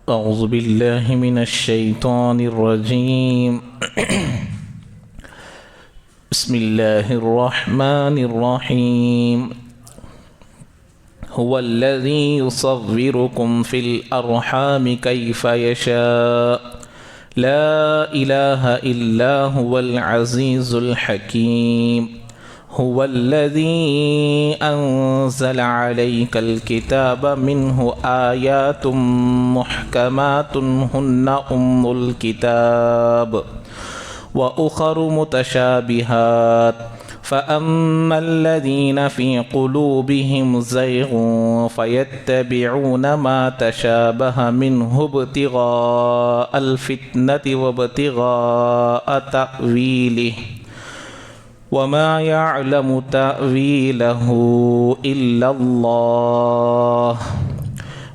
أعوذ بالله من الشيطان الرجيم بسم الله الرحمن الرحيم هو الذي يصوركم في الأرحام كيف يشاء لا إله إلا هو العزيز الحكيم هو الذي أنزل عليك الكتاب منه آيات محكمات هن أم الكتاب وأخر متشابهات فأما الذين في قلوبهم زيغ فيتبعون ما تشابه منه ابتغاء الفتنة وابتغاء تأويله وما يعلم تأويله إلا الله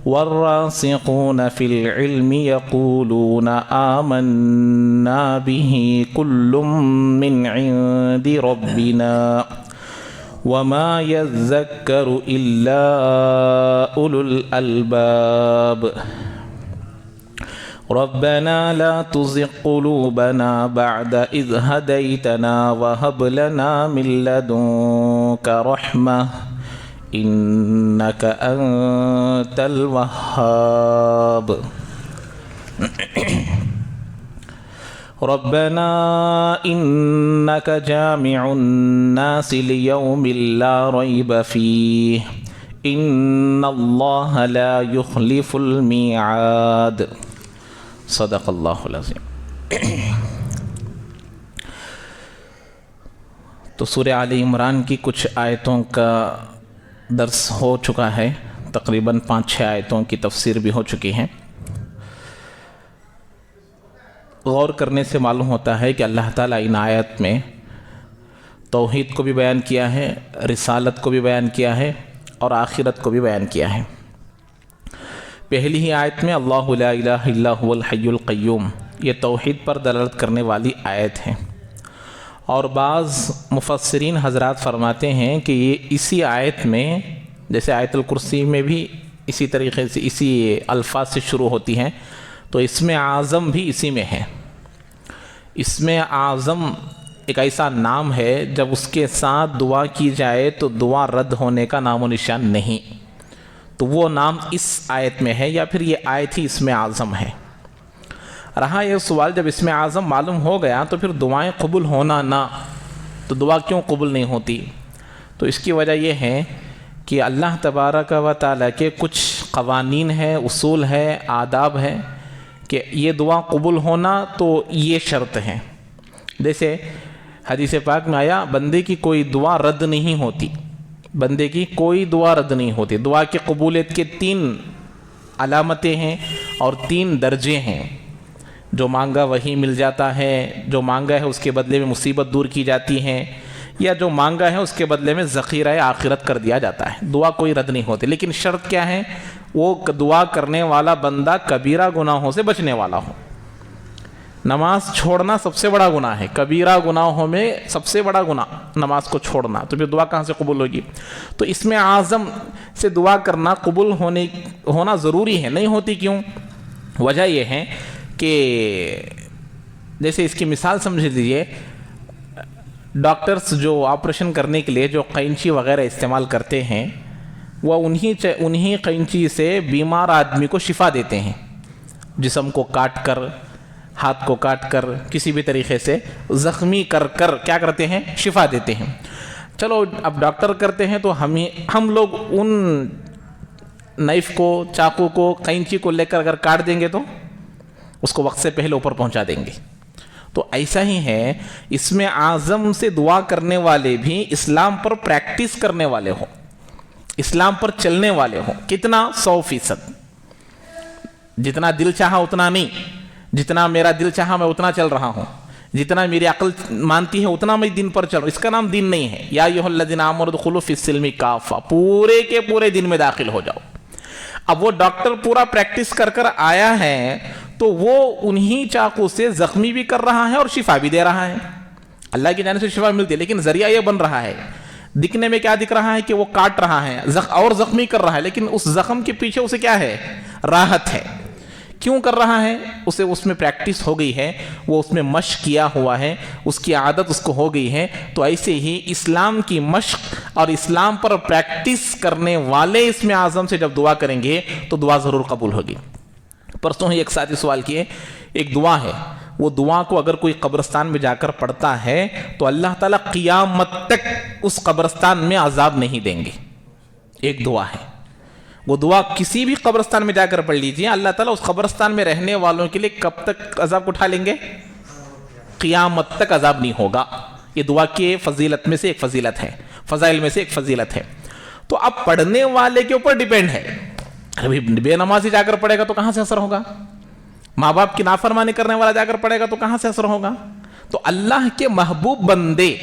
والراسخون في العلم يقولون آمنا به كل من عند ربنا وما يذكر إلا أولو الألباب ربنا لا تزغ قلوبنا بعد إذ هديتنا وهب لنا من لدنك رحمة إنك أنت الوهاب ربنا إنك جامع الناس ليوم لا ريب فيه إن الله لا يخلف الميعاد صدق اللہ العظیم۔ تو سورہ آل عمران کی کچھ آیتوں کا درس ہو چکا ہے، تقریباً 5-6 آیتوں کی تفسیر بھی ہو چکی ہیں۔ غور کرنے سے معلوم ہوتا ہے کہ اللہ تعالیٰ ان آیت میں توحید کو بھی بیان کیا ہے، رسالت کو بھی بیان کیا ہے اور آخرت کو بھی بیان کیا ہے۔ پہلی ہی آیت میں اللہ لا الہ الا هو الحی القیوم، یہ توحید پر دلالت کرنے والی آیت ہے، اور بعض مفسرین حضرات فرماتے ہیں کہ یہ اسی آیت میں، جیسے آیت الکرسی میں بھی اسی طریقے سے اسی الفاظ سے شروع ہوتی ہیں، تو اسم اعظم بھی اسی میں ہے۔ اسم اعظم ایک ایسا نام ہے جب اس کے ساتھ دعا کی جائے تو دعا رد ہونے کا نام و نشان نہیں، تو وہ نام اس آیت میں ہے، یا پھر یہ آیت ہی اسم اعظم ہے۔ رہا یہ سوال، جب اسم اعظم معلوم ہو گیا تو پھر دعائیں قبول ہونا نہ، تو دعا کیوں قبول نہیں ہوتی؟ تو اس کی وجہ یہ ہے کہ اللہ تبارک و تعالیٰ کے کچھ قوانین ہیں، اصول ہے، آداب ہے کہ یہ دعا قبول ہونا تو یہ شرط ہے۔ جیسے حدیث پاک میں آیا، بندے کی کوئی دعا رد نہیں ہوتی، بندے کی کوئی دعا رد نہیں ہوتی۔ دعا کی قبولیت کے 3 علامتیں ہیں اور 3 درجے ہیں۔ جو مانگا وہی مل جاتا ہے، جو مانگا ہے اس کے بدلے میں مصیبت دور کی جاتی ہے، یا جو مانگا ہے اس کے بدلے میں ذخیرہ آخرت کر دیا جاتا ہے۔ دعا کوئی رد نہیں ہوتی، لیکن شرط کیا ہے؟ وہ دعا کرنے والا بندہ کبیرہ گناہوں سے بچنے والا ہو۔ نماز چھوڑنا سب سے بڑا گناہ ہے، کبیرہ گناہوں میں سب سے بڑا گناہ نماز کو چھوڑنا، تو پھر دعا کہاں سے قبول ہوگی؟ تو اس میں اعظم سے دعا کرنا قبول ہونا ضروری ہے۔ نہیں ہوتی کیوں؟ وجہ یہ ہے کہ جیسے اس کی مثال سمجھ لیجئے، ڈاکٹرز جو آپریشن کرنے کے لیے جو قینچی وغیرہ استعمال کرتے ہیں، وہ انہی قینچی سے بیمار آدمی کو شفا دیتے ہیں، جسم کو کاٹ کر، ہاتھ کو کاٹ کر، کسی بھی طریقے سے زخمی کر کیا کرتے ہیں؟ شفا دیتے ہیں۔ چلو اب ڈاکٹر کرتے ہیں تو ہم لوگ ان نائف کو، چاقو کو، قینچی کو لے کر اگر کاٹ دیں گے تو اس کو وقت سے پہلے اوپر پہنچا دیں گے۔ تو ایسا ہی ہے، اس میں اعظم سے دعا کرنے والے بھی اسلام پر پریکٹس کرنے والے ہوں، اسلام پر چلنے والے ہوں۔ کتنا؟ 100%۔ جتنا دل چاہا اتنا نہیں، جتنا میرا دل چاہا میں اتنا چل رہا ہوں، جتنا میری عقل مانتی ہے اتنا میں دین پر چل رہا ہوں، اس کا نام دین نہیں ہے۔ یا ایھا الذین آمنوا ادخلوا فی السلم کافہ، پورے کے پورے دین میں داخل ہو جاؤ۔ اب وہ ڈاکٹر پورا پریکٹس کر آیا ہے تو وہ انہی چاقو سے زخمی بھی کر رہا ہے اور شفا بھی دے رہا ہے۔ اللہ کی جانب سے شفا ملتی ہے، لیکن ذریعہ یہ بن رہا ہے، دکھنے میں کیا دکھ رہا ہے کہ وہ کاٹ رہا ہے اور زخمی کر رہا ہے، لیکن اس زخم کے پیچھے اسے کیا ہے؟ راحت ہے۔ کیوں کر رہا ہے؟ اسے اس میں پریکٹس ہو گئی ہے، وہ اس میں مشق کیا ہوا ہے، اس کی عادت اس کو ہو گئی ہے۔ تو ایسے ہی اسلام کی مشق اور اسلام پر پریکٹس کرنے والے اسم اعظم سے جب دعا کریں گے تو دعا ضرور قبول ہوگی۔ پرسوں ہی ایک ساتھی سوال کیے، ایک دعا ہے، وہ دعا کو اگر کوئی قبرستان میں جا کر پڑھتا ہے تو اللہ تعالیٰ قیامت تک اس قبرستان میں عذاب نہیں دیں گے۔ ایک دعا ہے، وہ دعا کسی بھی قبرستان میں جا کر پڑھ لیجئے، اللہ تعالیٰ اس قبرستان میں رہنے والوں کے لیے کب تک عذاب کو اٹھا لیں گے؟ قیامت تک عذاب نہیں ہوگا۔ یہ دعا کی فضیلت میں سے ایک فضیلت ہے، فضائل میں سے ایک فضیلت ہے۔ تو اب پڑھنے والے کے اوپر ڈیپینڈ ہے۔ ابھی بے نمازی جا کر پڑھے گا تو کہاں سے اثر ہوگا؟ ماں باپ کی نافرمانی کرنے والا جا کر پڑھے گا تو کہاں سے اثر ہوگا؟ تو اللہ کے محبوب بندے،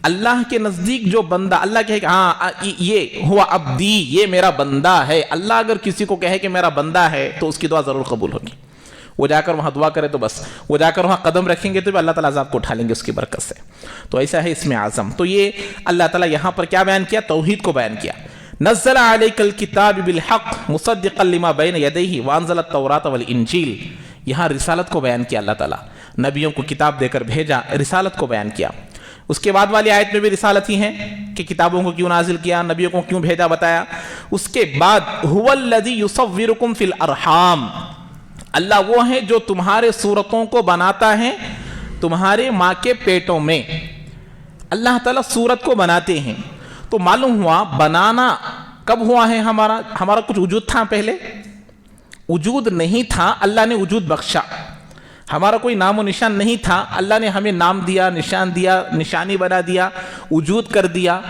اللہ کے نزدیک جو بندہ اللہ کہے کہ ہاں یہ ہوا عبدی، یہ میرا بندہ ہے، اللہ اگر کسی کو کہے کہ میرا بندہ ہے تو اس کی دعا ضرور قبول ہوگی۔ وہ جا کر وہاں دعا کرے تو بس، وہ جا کر وہاں قدم رکھیں گے تو بھی اللہ تعالیٰ عذاب کو اٹھا لیں گے اس کی برکت سے۔ تو ایسا ہے اسم اعظم۔ تو یہ اللہ تعالیٰ یہاں پر کیا بیان کیا؟ توحید کو بیان کیا۔ نزل علیک الکتاب بالحق مصدقا لما بین یدیہ وانزل التوراۃ والانجیل، یہاں رسالت کو بیان کیا اللہ تعالیٰ، نبیوں کو کتاب دے کر بھیجا، رسالت کو بیان کیا۔ اس کے بعد والی آیت میں بھی رسالت ہی ہے کہ کتابوں کو کیوں نازل کیا، نبیوں کو کیوں بھیجا بتایا۔ اس کے بعد هو الذی یصورکم فی الارحام، اللہ وہ ہے جو تمہارے صورتوں کو بناتا ہے تمہارے ماں کے پیٹوں میں۔ اللہ تعالیٰ صورت کو بناتے ہیں، تو معلوم ہوا بنانا کب ہوا ہے؟ ہمارا کچھ وجود تھا پہلے؟ وجود نہیں تھا، اللہ نے وجود بخشا۔ ہمارا کوئی نام و نشان نہیں تھا، اللہ نے ہمیں نام دیا، نشان دیا، نشانی بنا دیا، وجود کر دیا۔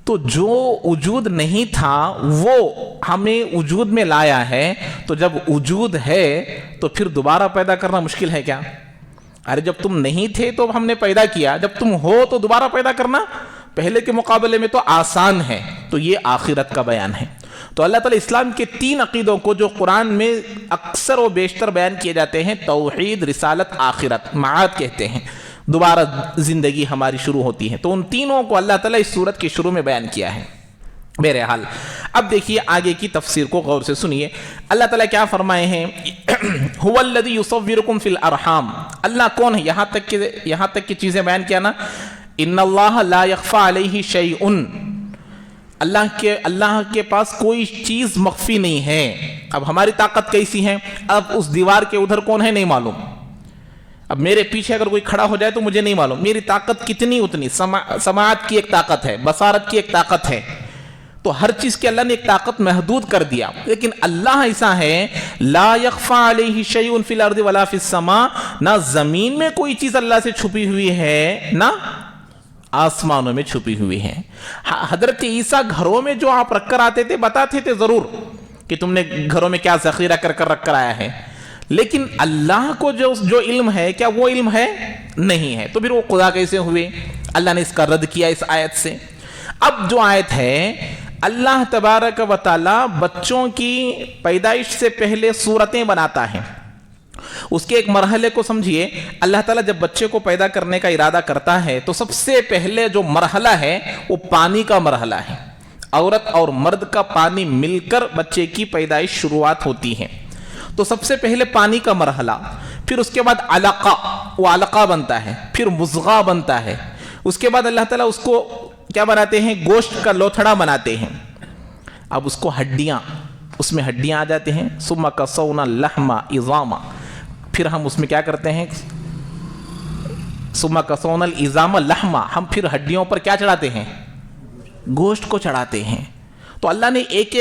تو جو وجود نہیں تھا وہ ہمیں وجود میں لایا ہے۔ تو جب وجود ہے تو پھر دوبارہ پیدا کرنا مشکل ہے کیا؟ ارے جب تم نہیں تھے تو ہم نے پیدا کیا، جب تم ہو تو دوبارہ پیدا کرنا پہلے کے مقابلے میں تو آسان ہے۔ تو یہ آخرت کا بیان ہے۔ تو اللہ تعالیٰ اسلام کے 3 عقیدوں کو جو قرآن میں اکثر و بیشتر بیان کیے جاتے ہیں، توحید، رسالت، آخرت، معاد کہتے ہیں، دوبارہ زندگی ہماری شروع ہوتی ہے، تو ان تینوں کو اللہ تعالیٰ اس سورت کے شروع میں بیان کیا ہے۔ بہرحال اب دیکھیے آگے کی تفسیر کو غور سے سنیے۔ اللہ تعالیٰ کیا فرمائے ہیں؟ هو الذی یصورکم فی الارحام، اللہ کون ہے؟ یہاں تک کی چیزیں بیان کیا نا، ان اللہ لا یخفی علیہ شیء، اللہ کے پاس کوئی چیز مخفی نہیں ہے۔ اب ہماری طاقت کیسی ہے؟ اب اس دیوار کے ادھر کون ہے نہیں معلوم، اب میرے پیچھے اگر کوئی کھڑا ہو جائے تو مجھے نہیں معلوم، میری طاقت کتنی اتنی، سماعت کی ایک طاقت ہے، بصارت کی ایک طاقت ہے، تو ہر چیز کی اللہ نے ایک طاقت محدود کر دیا۔ لیکن اللہ ایسا ہے لا یخفی علیہ شیء فی الارض ولا فی السماء، نہ زمین میں کوئی چیز اللہ سے چھپی ہوئی ہے نہ آسمانوں میں چھپی ہوئی ہے۔ حضرت عیسیٰ گھروں میں جو آپ رکھ کر آتے تھے بتاتے تھے ضرور کہ تم نے گھروں میں کیا ذخیرہ کر رکھ کر آیا ہے، لیکن اللہ کو جو علم ہے کیا وہ علم ہے؟ نہیں ہے۔ تو پھر وہ خدا کیسے ہوئے؟ اللہ نے اس کا رد کیا اس آیت سے۔ اب جو آیت ہے، اللہ تبارک و تعالی بچوں کی پیدائش سے پہلے صورتیں بناتا ہے، اس کے ایک مرحلے کو سمجھیے۔ اللہ تعالیٰ جب بچے کو پیدا کرنے کا ارادہ کرتا ہے تو سب سے پہلے جو مرحلہ ہے وہ پانی کا مرحلہ ہے۔ عورت اور مرد کا پانی مل کر بچے کی پیدائش شروعات ہوتی ہے۔ تو سب سے پہلے پانی کا مرحلہ، پھر اس کے بعد علقہ، وہ علقہ بنتا ہے، پھر مضغہ بنتا ہے، اس کے بعد اللہ تعالیٰ اس کو کیا بناتے ہیں؟ گوشت کا لوتھڑا بناتے ہیں۔ اب اس کو ہڈیاں، اس میں ہڈیاں آ جاتے ہیں، ثم کسونا اللحم عظاما، پھر ہم اس میں کیا کرتے ہیں؟ ثم کسونا العظام لحما، ہم پھر ہڈیوں پر کیا چڑھاتے ہیں؟ گوشت کو چڑھاتے ہیں۔ تو اللہ نے ایک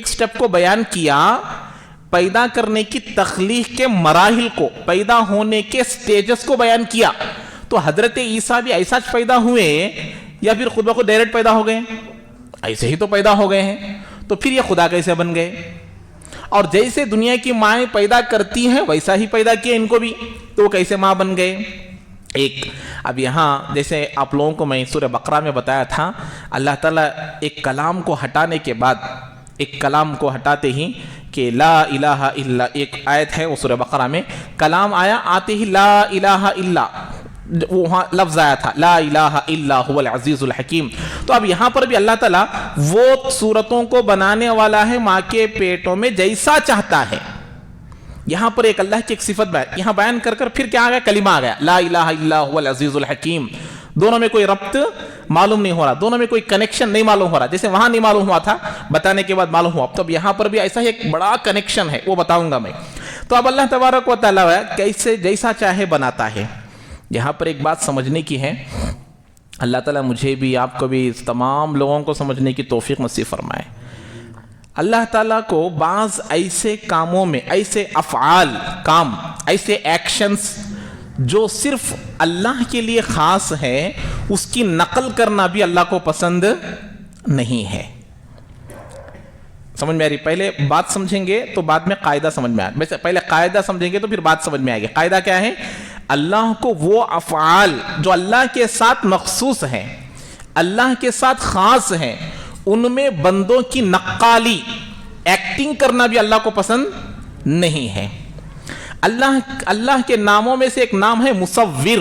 سٹیپ کو بیان کیا، پیدا کرنے کی تخلیق کے مراحل کو، پیدا ہونے کے سٹیجز کو بیان کیا۔ تو حضرت عیسیٰ بھی ایسا پیدا ہوئے یا پھر خود بخود ڈائریکٹ پیدا ہو گئے؟ ایسے ہی تو پیدا ہو گئے ہیں۔ تو پھر یہ خدا کیسے بن گئے؟ اور جیسے دنیا کی مائیں پیدا کرتی ہیں ویسا ہی پیدا کیا ان کو بھی، تو وہ کیسے ماں بن گئے؟ ایک اب یہاں جیسے آپ لوگوں کو میں سورہ بقرہ میں بتایا تھا، اللہ تعالیٰ ایک کلام کو ہٹانے کے بعد، ایک کلام کو ہٹاتے ہی کہ لا الہ الا، ایک آیت ہے وہ سورہ بقرہ میں، کلام آیا آتے ہی لا الہ الا، وہاں لفظ آیا تھا لا الہ الا هو العزیز الحکیم۔ تو اب یہاں پر بھی اللہ تعالیٰ وہ صورتوں کو بنانے والا ہے ماں کے پیٹوں میں جیسا چاہتا ہے۔ یہاں پر ایک اللہ کی ایک صفت یہاں بیان کر کر پھر کیا آ گیا؟ کلمہ آ گیا، لا الہ الا هو العزیز الحکیم. دونوں میں کوئی ربط معلوم نہیں ہو رہا، دونوں میں کوئی کنیکشن نہیں معلوم ہو رہا. جیسے وہاں نہیں معلوم ہوا تھا، بتانے کے بعد معلوم ہوا، اب یہاں پر بھی ایسا ہی ایک بڑا کنیکشن ہے، وہ بتاؤں گا میں. تو اب اللہ تبارک و تعالیٰ کیسے جیسا چاہے بناتا ہے. یہاں پر ایک بات سمجھنے کی ہے، اللہ تعالیٰ مجھے بھی آپ کو بھی تمام لوگوں کو سمجھنے کی توفیق نصیب فرمائے. اللہ تعالیٰ کو بعض ایسے کاموں میں، ایسے افعال کام، ایسے ایکشنز جو صرف اللہ کے لیے خاص ہے، اس کی نقل کرنا بھی اللہ کو پسند نہیں ہے. سمجھ میں آ رہی؟ پہلے بات سمجھیں گے تو بعد میں قاعدہ سمجھ میں آئے گا. پہلے قاعدہ سمجھیں گے تو پھر بات سمجھ میں آئے گی. قاعدہ کیا ہے؟ اللہ کو وہ افعال جو اللہ کے ساتھ مخصوص ہیں، اللہ کے ساتھ خاص ہیں، ان میں بندوں کی نقالی، ایکٹنگ کرنا بھی اللہ کو پسند نہیں ہے. اللہ کے ناموں میں سے ایک نام ہے مصور،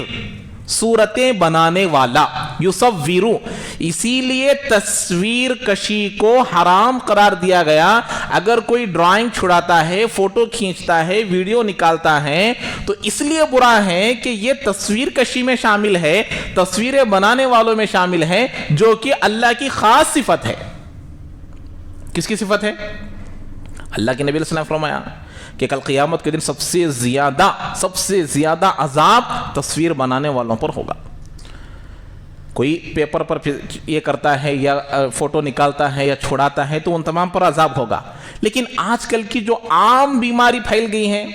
صورتیں بنانے والا، یصورو. اسی لیے تصویر کشی کو حرام قرار دیا گیا. اگر کوئی ڈرائنگ چھڑاتا ہے، فوٹو کھینچتا ہے، ویڈیو نکالتا ہے تو اس لیے برا ہے کہ یہ تصویر کشی میں شامل ہے، تصویریں بنانے والوں میں شامل ہے، جو کہ اللہ کی خاص صفت ہے. کس کی صفت ہے؟ اللہ کے نبی علیہ السلام فرمایا کہ کل قیامت کے دن سب سے زیادہ عذاب تصویر بنانے والوں پر ہوگا. کوئی پیپر پر یہ کرتا ہے یا فوٹو نکالتا ہے یا چھڑاتا ہے تو ان تمام پر عذاب ہوگا. لیکن آج کل کی جو عام بیماری پھیل گئی ہے،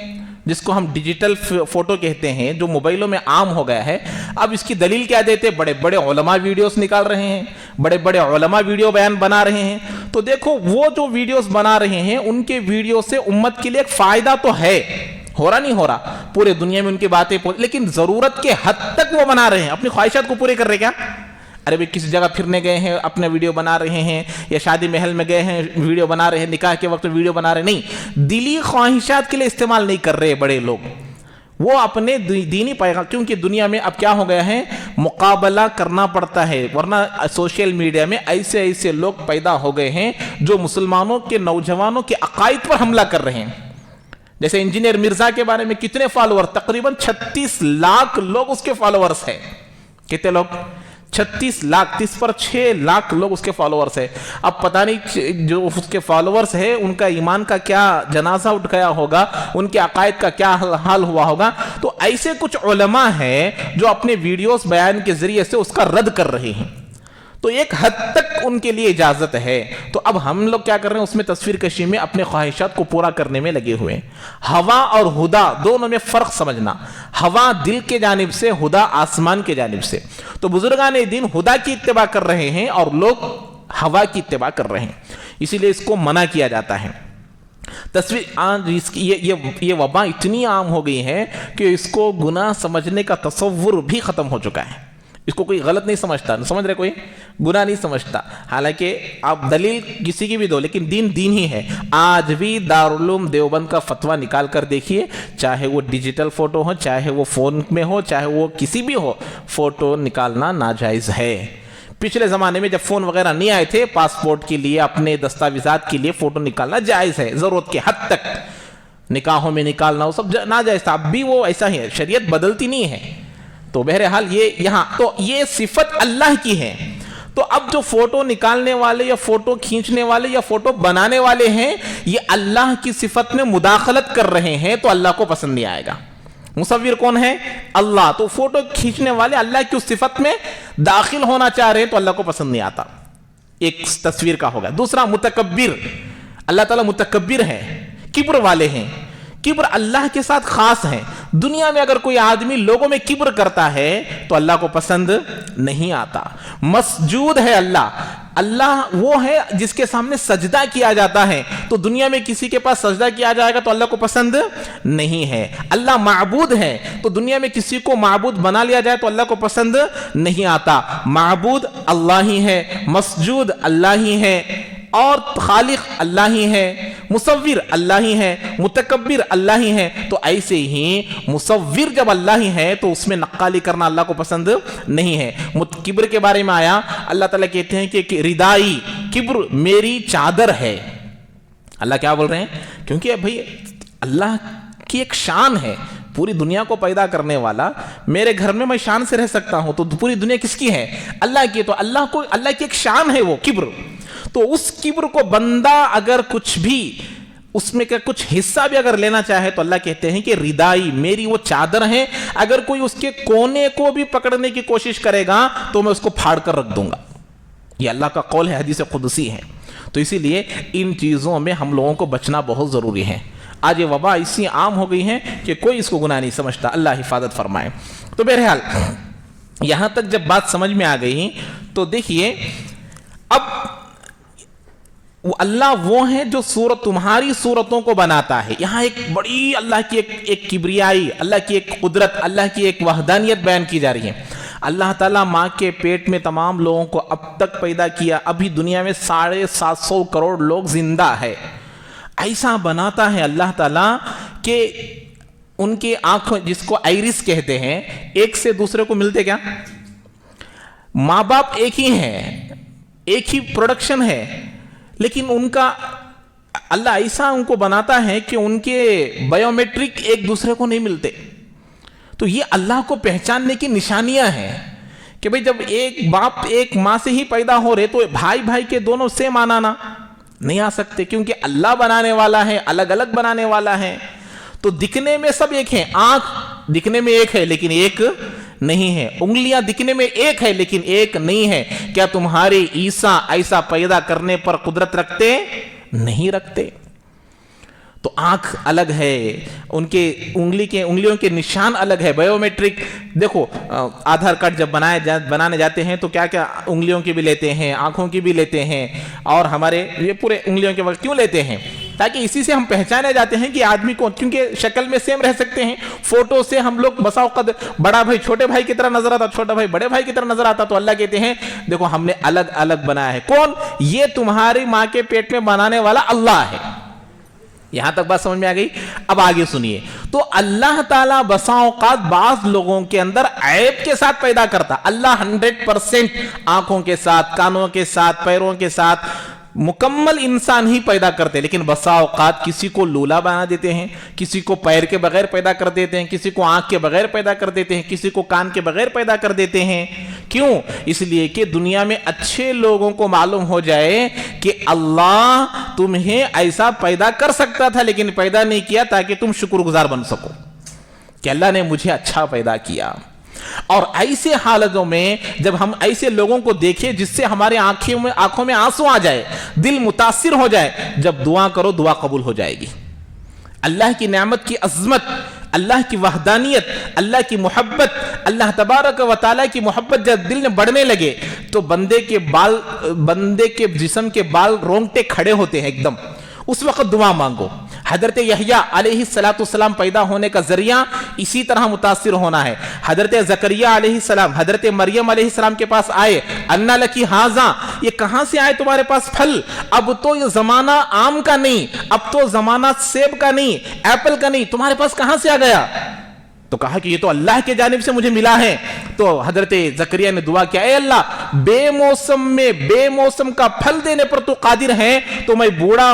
جس کو ہم ڈیجیٹل فوٹو کہتے ہیں، جو موبائلوں میں عام ہو گیا ہے، اب اس کی دلیل کیا دیتے؟ بڑے بڑے علماء ویڈیوز نکال رہے ہیں، بڑے بڑے علماء ویڈیو بیان بنا رہے ہیں. تو دیکھو وہ جو ویڈیوز بنا رہے ہیں، ان کے ویڈیو سے امت کے لیے ایک فائدہ تو ہے، ہو رہا نہیں ہو رہا، پورے دنیا میں ان کی باتیں لیکن ضرورت کے حد تک وہ بنا رہے ہیں. اپنی خواہشات کو پورے کر رہے کیا؟ ارے بھئی کسی جگہ پھرنے گئے ہیں اپنا ویڈیو بنا رہے ہیں، یا شادی محل میں گئے ہیں ویڈیو بنا رہے ہیں، نکاح کے وقت ویڈیو بنا رہے ہیں. نہیں، دلی خواہشات کے لیے استعمال نہیں کر رہے بڑے لوگ، وہ اپنے دینی پیغام. کیونکہ دنیا میں اب کیا ہو گیا ہے، مقابلہ کرنا پڑتا ہے. ورنہ سوشل میڈیا میں ایسے لوگ پیدا ہو گئے ہیں جو مسلمانوں کے نوجوانوں کے عقائد پر حملہ کر رہے ہیں. جیسے انجینئر مرزا کے بارے میں کتنے فالوور؟ تقریباً 36 لاکھ لوگ اس کے فالوورز ہیں. کتنے لوگ؟ 36 لاکھ. 30 پر 6 لاکھ لوگ اس کے فالوورز ہیں. اب پتہ نہیں جو اس کے فالوورز ہیں ان کا ایمان کا کیا جنازہ اٹھ گیا ہوگا، ان کے عقائد کا کیا حال ہوا ہوگا. تو ایسے کچھ علماء ہیں جو اپنے ویڈیوز بیان کے ذریعے سے اس کا رد کر رہے ہیں. تو ایک حد تک ان کے لیے اجازت ہے. تو اب ہم لوگ کیا کر رہے ہیں؟ اس میں تصویر کشی میں اپنے خواہشات کو پورا کرنے میں لگے ہوئے ہیں. ہوا اور ہدا دونوں میں فرق سمجھنا. ہوا دل کے جانب سے، ہدا آسمان کے جانب سے. تو بزرگان دین ہدا کی اتباع کر رہے ہیں اور لوگ ہوا کی اتباع کر رہے ہیں، اسی لیے اس کو منع کیا جاتا ہے. تصویر آج یہ وبا اتنی عام ہو گئی ہے کہ اس کو گناہ سمجھنے کا تصور بھی ختم ہو چکا ہے. اس کو کوئی غلط نہیں سمجھتا، سمجھ رہے؟ کوئی گناہ نہیں سمجھتا. حالانکہ آپ دلیل کسی کی بھی دو، لیکن دین دین ہی ہے. آج بھی دارالعلوم دیوبند کا فتویٰ نکال کر دیکھیے، چاہے وہ ڈیجیٹل فوٹو ہو، چاہے وہ فون میں ہو، چاہے وہ کسی بھی ہو، فوٹو نکالنا ناجائز ہے. پچھلے زمانے میں جب فون وغیرہ نہیں آئے تھے، پاسپورٹ کے لیے، اپنے دستاویزات کے لیے فوٹو نکالنا جائز ہے، ضرورت کے حد تک. نکاحوں میں نکالنا وہ سب ناجائز تھا. اب بھی وہ ایسا ہی ہے، شریعت بدلتی نہیں ہے. تو بہرحال یہ یہاں تو یہ صفت اللہ کی ہے. تو اب جو فوٹو نکالنے والے یا فوٹو کھینچنے والے یا فوٹو بنانے والے ہیں، یہ اللہ کی صفت میں مداخلت کر رہے ہیں، تو اللہ کو پسند نہیں آئے گا. مصور کون ہے؟ اللہ. تو فوٹو کھینچنے والے اللہ کی اس صفت میں داخل ہونا چاہ رہے ہیں تو اللہ کو پسند نہیں آتا. ایک تصویر کا ہوگا. دوسرا متکبر. اللہ تعالیٰ متکبر ہے، کبر والے ہیں. کبر اللہ کے ساتھ خاص ہے. دنیا میں اگر کوئی آدمی لوگوں میں کبر کرتا ہے تو اللہ کو پسند نہیں آتا. مسجود ہے اللہ. اللہ وہ ہے جس کے سامنے سجدہ کیا جاتا ہے. تو دنیا میں کسی کے پاس سجدہ کیا جائے گا تو اللہ کو پسند نہیں ہے. اللہ معبود ہے. تو دنیا میں کسی کو معبود بنا لیا جائے تو اللہ کو پسند نہیں آتا. معبود اللہ ہی ہے، مسجود اللہ ہی ہے، اور خالق اللہ ہی ہے، مصور اللہ ہی ہے، متکبر اللہ ہی ہے. تو ایسے ہی مصور جب اللہ ہی ہے تو اس میں نقالی کرنا اللہ کو پسند نہیں ہے. کبر کے بارے میں آیا، اللہ تعالیٰ کہتے ہیں کہ ردائی، کبر میری چادر ہے. اللہ کیا بول رہے ہیں؟ کیونکہ بھئی اللہ کی ایک شان ہے. پوری دنیا کو پیدا کرنے والا, میرے گھر میں میں شان سے رہ سکتا ہوں, تو پوری دنیا کس کی ہے؟ اللہ کی. تو اللہ کی ایک شان ہے وہ کبر. تو اس کبر کو بندہ اگر کچھ بھی اس میں کا کچھ حصہ بھی اگر لینا چاہے تو اللہ کہتے ہیں کہ ردائی میری وہ چادر ہے, اگر کوئی اس کے کونے کو بھی پکڑنے کی کوشش کرے گا تو میں اس کو پھاڑ کر رکھ دوں گا. یہ اللہ کا قول ہے, حدیث قدسی ہے. تو اسی لیے ان چیزوں میں ہم لوگوں کو بچنا بہت ضروری ہے. آج یہ وبا ایسی عام ہو گئی ہے کہ کوئی اس کو گناہ نہیں سمجھتا. اللہ حفاظت فرمائے. تو بہرحال یہاں تک جب بات سمجھ میں آ گئی تو دیکھیے, اب اللہ وہ ہے جو تمہاری صورتوں کو بناتا ہے. یہاں ایک بڑی اللہ کی ایک کبریائی, اللہ کی ایک قدرت, اللہ کی ایک وحدانیت بیان کی جا رہی ہے. اللہ تعالیٰ ماں کے پیٹ میں تمام لوگوں کو اب تک پیدا کیا. ابھی دنیا میں 750 کروڑ لوگ زندہ ہے. ایسا بناتا ہے اللہ تعالیٰ کہ ان کے آنکھوں, جس کو آئرس کہتے ہیں, ایک سے دوسرے کو ملتے کیا؟ ماں باپ ایک ہی ہیں, ایک ہی پروڈکشن ہے, لیکن ان کا اللہ ایسا ان کو بناتا ہے کہ ان کے بایومیٹرک ایک دوسرے کو نہیں ملتے. تو یہ اللہ کو پہچاننے کی نشانیاں ہیں کہ بھئی جب ایک باپ ایک ماں سے ہی پیدا ہو رہے تو بھائی بھائی کے دونوں سیم آنا نہیں آ سکتے, کیونکہ اللہ بنانے والا ہے, الگ الگ بنانے والا ہے. تو دکھنے میں سب ایک ہیں. آنکھ دکھنے میں ایک ہے لیکن ایک نہیں ہے. انگلیاں دکھنے میں ایک ہے لیکن ایک نہیں ہے. کیا تمہارے عیسیٰ ایسا پیدا کرنے پر قدرت رکھتے؟ نہیں رکھتے. تو آنکھ الگ ہے, ان کے انگلیوں کے نشان الگ ہے, بایومیٹرک. دیکھو آدھار کارڈ جب بنانے جاتے ہیں تو کیا کیا انگلیوں کی بھی لیتے ہیں, آنکھوں کی بھی لیتے ہیں, اور ہمارے یہ پورے انگلیوں کے وقت کیوں لیتے ہیں؟ تاکہ اسی سے ہم پہچانے جاتے ہیں کہ آدمی کو, کیونکہ شکل میں سیم رہ سکتے ہیں. فوٹو سے ہم لوگ بسا اوقات بڑا بھائی چھوٹے بھائی کی طرح نظر آتا, چھوٹا بھائی بڑے بھائی کی طرح نظر آتا. تو اللہ کہتے ہیں دیکھو ہم نے الگ الگ بنایا ہے. کون؟ یہ تمہاری ماں کے پیٹ میں بنانے والا اللہ ہے. یہاں تک بات سمجھ میں آ گئی. اب آگے سنیے. تو اللہ تعالیٰ بسا اوقات بعض لوگوں کے اندر عیب کے ساتھ پیدا کرتا. اللہ 100% آنکھوں کے ساتھ, کانوں کے ساتھ, پیروں کے ساتھ مکمل انسان ہی پیدا کرتے, لیکن بسا اوقات کسی کو لولا بنا دیتے ہیں, کسی کو پیر کے بغیر پیدا کر دیتے ہیں, کسی کو آنکھ کے بغیر پیدا کر دیتے ہیں, کسی کو کان کے بغیر پیدا کر دیتے ہیں. کیوں؟ اس لیے کہ دنیا میں اچھے لوگوں کو معلوم ہو جائے کہ اللہ تمہیں ایسا پیدا کر سکتا تھا لیکن پیدا نہیں کیا, تاکہ تم شکر گزار بن سکو کہ اللہ نے مجھے اچھا پیدا کیا. اور ایسے حالتوں میں جب ہم ایسے لوگوں کو دیکھیں جس سے ہمارے آنکھوں میں آنسو آ جائے, دل متاثر ہو جائے, جب دعا کرو دعا قبول ہو جائے گی. اللہ کی نعمت کی عظمت, اللہ کی وحدانیت, اللہ کی محبت, اللہ تبارک و تعالیٰ کی محبت جب دل میں بڑھنے لگے تو بندے کے جسم کے بال رونگٹے کھڑے ہوتے ہیں ایک دم. اس وقت دعا مانگو. حضرت یحییٰ علیہ السلام پیدا ہونے کا ذریعہ اسی طرح متاثر ہونا ہے. حضرت زکریا علیہ السلام حضرت مریم علیہ السلام کے پاس آئے, انا لکی ھذا, یہ کہاں سے آئے تمہارے پاس پھل؟ اب تو یہ زمانہ آم کا نہیں, اب تو زمانہ سیب کا نہیں, ایپل کا نہیں, تمہارے پاس کہاں سے آ گیا؟ تو کہا کہ یہ تو اللہ کے جانب سے مجھے ملا ہے. تو حضرت زکریا نے دعا کیا, اے اللہ بے موسم کا پھل دینے پر تو قادر ہے, تو میں بوڑھا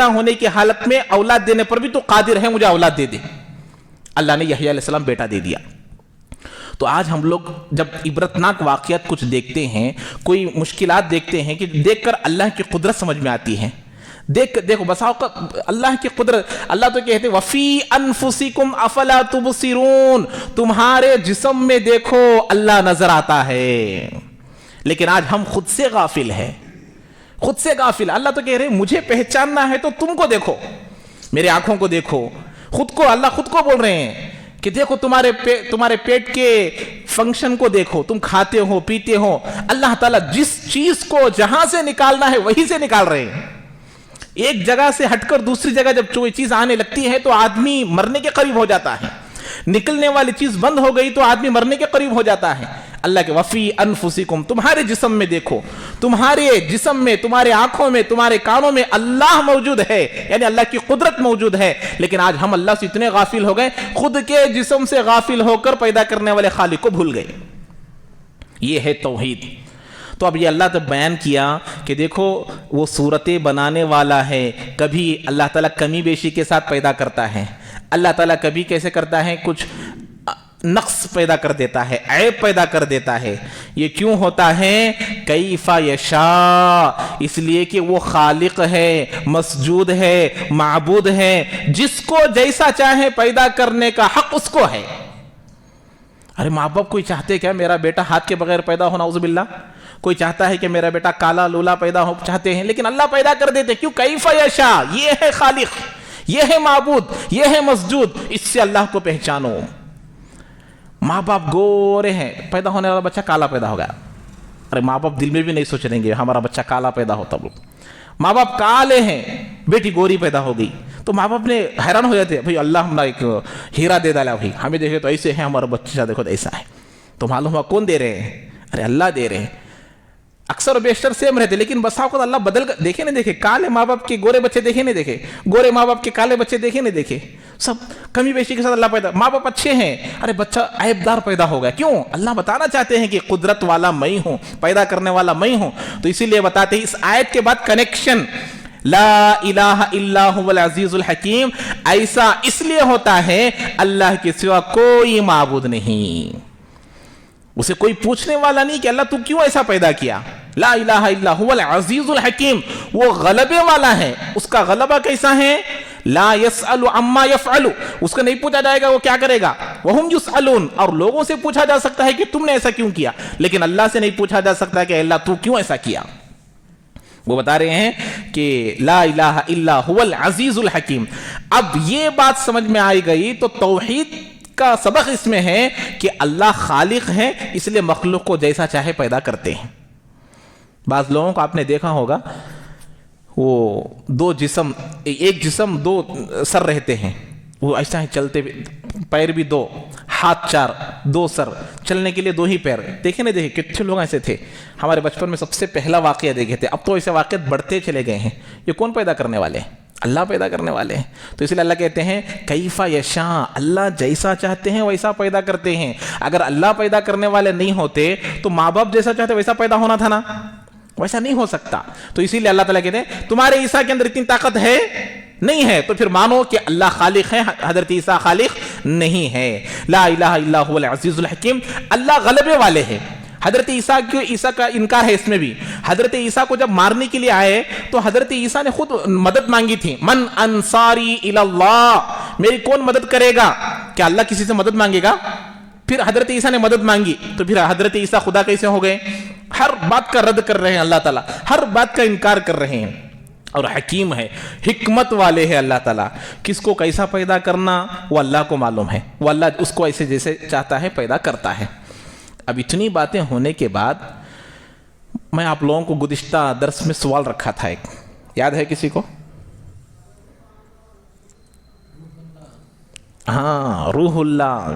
ہونے کی حالت میں اولاد دینے پر بھی تو قادر ہے, مجھے اولاد دے دے. اللہ نے یحییٰ علیہ السلام بیٹا دے دیا. تو آج ہم لوگ جب عبرتناک واقعات کچھ دیکھتے ہیں, کوئی مشکلات دیکھتے ہیں, کہ دیکھ کر اللہ کی قدرت سمجھ میں آتی ہے. دیکھو بسا اوقات اللہ کی قدرت, اللہ تو کہتے وفی انفسکم افلا تبصرون, تمہارے جسم میں دیکھو اللہ نظر آتا ہے. لیکن آج ہم خود سے غافل ہیں, خود سے غافل. اللہ تو کہہ رہے مجھے پہچاننا ہے تو تم کو دیکھو, میرے آنکھوں کو دیکھو, خود کو. اللہ خود کو بول رہے ہیں کہ دیکھو تمہارے پیٹ کے فنکشن کو دیکھو, تم کھاتے ہو پیتے ہو. اللہ تعالیٰ جس چیز کو جہاں سے نکالنا ہے وہی سے نکال رہے ہیں. ایک جگہ سے ہٹ کر دوسری جگہ جب کوئی چیز آنے لگتی ہے تو آدمی مرنے کے قریب ہو جاتا ہے, نکلنے والی چیز بند ہو گئی تو آدمی مرنے کے قریب ہو جاتا ہے. اللہ کے وفی انفسکم, تمہارے جسم میں دیکھو, تمہارے جسم میں, تمہارے آنکھوں میں, تمہارے کانوں میں اللہ موجود ہے, یعنی اللہ کی قدرت موجود ہے. لیکن آج ہم اللہ سے اتنے غافل ہو گئے, خود کے جسم سے غافل ہو کر پیدا کرنے والے خالق کو بھول گئے. یہ ہے توحید. تو اب یہ اللہ نے بیان کیا کہ دیکھو وہ صورتیں بنانے والا ہے. کبھی اللہ تعالیٰ کمی بیشی کے ساتھ پیدا کرتا ہے, اللہ تعالیٰ کبھی کیسے کرتا ہے، کچھ نقص پیدا کر دیتا ہے، عیب پیدا کر دیتا ہے. یہ کیوں ہوتا ہے؟ کیف یشاء، اس لیے کہ وہ خالق ہے، مسجود ہے، معبود ہے، جس کو جیسا چاہے پیدا کرنے کا حق اس کو ہے. ارے ماں باپ کوئی چاہتے کیا میرا بیٹا ہاتھ کے بغیر پیدا ہو، نعوذ باللہ؟ کوئی چاہتا ہے کہ میرا بیٹا کالا لولا پیدا ہو، چاہتے ہیں، لیکن اللہ پیدا کر دیتے. کیوں؟ کیف یشاء. یہ ہے خالق، یہ ہے معبود، یہ ہے مسجود، اس سے اللہ کو پہچانو. ماں باپ گورے ہیں، پیدا ہونے والا بچہ کالا پیدا ہو گیا. ارے ماں باپ دل میں بھی نہیں سوچ رہیں گے ہمارا بچہ کالا پیدا ہوتا. ماں باپ کالے ہیں، بیٹی گوری پیدا ہو گئی، تو ماں باپ نے حیران ہو جاتے ہیں، بھئی اللہ ہمارا ایک ہیرا دے ڈالا، بھائی ہمیں دیکھے تو ایسے ہیں، ہمارا بچہ دیکھو تو ایسا ہے. تو معلوم ہوا کون دے رہے ہیں؟ ارے اللہ دے رہے ہیں. اکثر و بیشتر سیم رہتے، لیکن بسا اوقات اللہ بدل کر دیکھے نہیں دیکھے. کالے ماں باپ کے گورے بچے دیکھے نہیں دیکھے، گورے ماں باپ کے کالے بچے دیکھے نہیں دیکھے. سب کمی بیشی کے ساتھ اللہ پیدا. ماں باپ اچھے ہیں، ارے بچہ عیب دار پیدا ہو گیا. کیوں؟ اللہ بتانا چاہتے ہیں کہ قدرت والا میں ہوں، پیدا کرنے والا میں ہوں. تو اسی لیے بتاتے ہیں اس آیت کے بعد کنیکشن، لا الہ الا هو العزیز الحکیم. ایسا اس لیے ہوتا ہے اللہ کے سوا کوئی معبود نہیں، اسے کوئی پوچھنے والا نہیں کہ اللہ تو کیوں ایسا پیدا کیا. لا الہ الا هو العزیز الحکیم، وہ غلبے والا ہے. اس کا غلبہ کیسا ہے؟ لا يسأل عما يفعل، اس کو نہیں پوچھا جائے گا وہ کیا کرے گا. وهم يسألون، اور لوگوں سے پوچھا جا سکتا ہے کہ تم نے ایسا کیوں کیا، لیکن اللہ سے نہیں پوچھا جا سکتا کہ اللہ تو کیوں ایسا کیا. وہ بتا رہے ہیں کہ لا الہ الا هو العزیز الحکیم. اب یہ بات سمجھ میں آئی گئی تو توحید کا سبق اس میں ہے کہ اللہ خالق ہے، اس لیے مخلوق کو جیسا چاہے پیدا کرتے ہیں. بعض لوگوں کو آپ نے دیکھا ہوگا وہ دو جسم، ایک جسم دو سر رہتے ہیں، وہ ایسا ہی چلتے، پیر بھی دو، ہاتھ چار، دو سر، چلنے کے لیے دو ہی پیر. دیکھے نہیں دیکھے کتنے لوگ ایسے تھے. ہمارے بچپن میں سب سے پہلا واقعہ دیکھے تھے. اب تو ایسے واقعات بڑھتے چلے گئے ہیں. یہ کون پیدا کرنے والے ہیں؟ اللہ پیدا کرنے والے ہیں. تو اس لیے اللہ کہتے ہیں کیف یشاء، اللہ جیسا چاہتے ہیں ویسا پیدا کرتے ہیں. اگر اللہ پیدا کرنے والے نہیں ہوتے تو ماں باپ جیسا چاہتے ویسا پیدا ہونا تھا نا، ویسا نہیں ہو سکتا. تو اسی لیے اللہ تعالیٰ کہتے ہیں تمہارے عیسیٰ کے اندر اتنی طاقت ہے نہیں ہے، تو پھر مانو کہ اللہ خالق ہے، حضرت عیسیٰ خالق نہیں ہے. لا الہ الا هو العزیز الحکیم. اللہ غلبے والے ہیں. حضرت عیسیٰ کا انکار ہے اس میں بھی. حضرت عیسیٰ کو جب مارنے کے لیے آئے تو حضرت عیسیٰ نے خود مدد مانگی تھی. من انصاری الی اللہ، میری کون مدد کرے گا؟ کیا اللہ کسی سے مدد مانگے گا؟ پھر حضرت عیسیٰ نے مدد مانگی تو پھر حضرت عیسیٰ خدا کیسے ہو گئے؟ ہر بات کا رد کر رہے ہیں اللہ تعالیٰ، ہر بات کا انکار کر رہے ہیں. اور حکیم ہے، حکمت والے ہیں اللہ تعالیٰ. کس کو کیسا پیدا کرنا وہ اللہ کو معلوم ہے. وہ اللہ اس کو ایسے جیسے چاہتا ہے پیدا کرتا ہے. اب اتنی باتیں ہونے کے بعد میں آپ لوگوں کو گزشتہ درس میں سوال رکھا تھا، ایک یاد ہے کسی کو؟ ہاں، روح اللہ،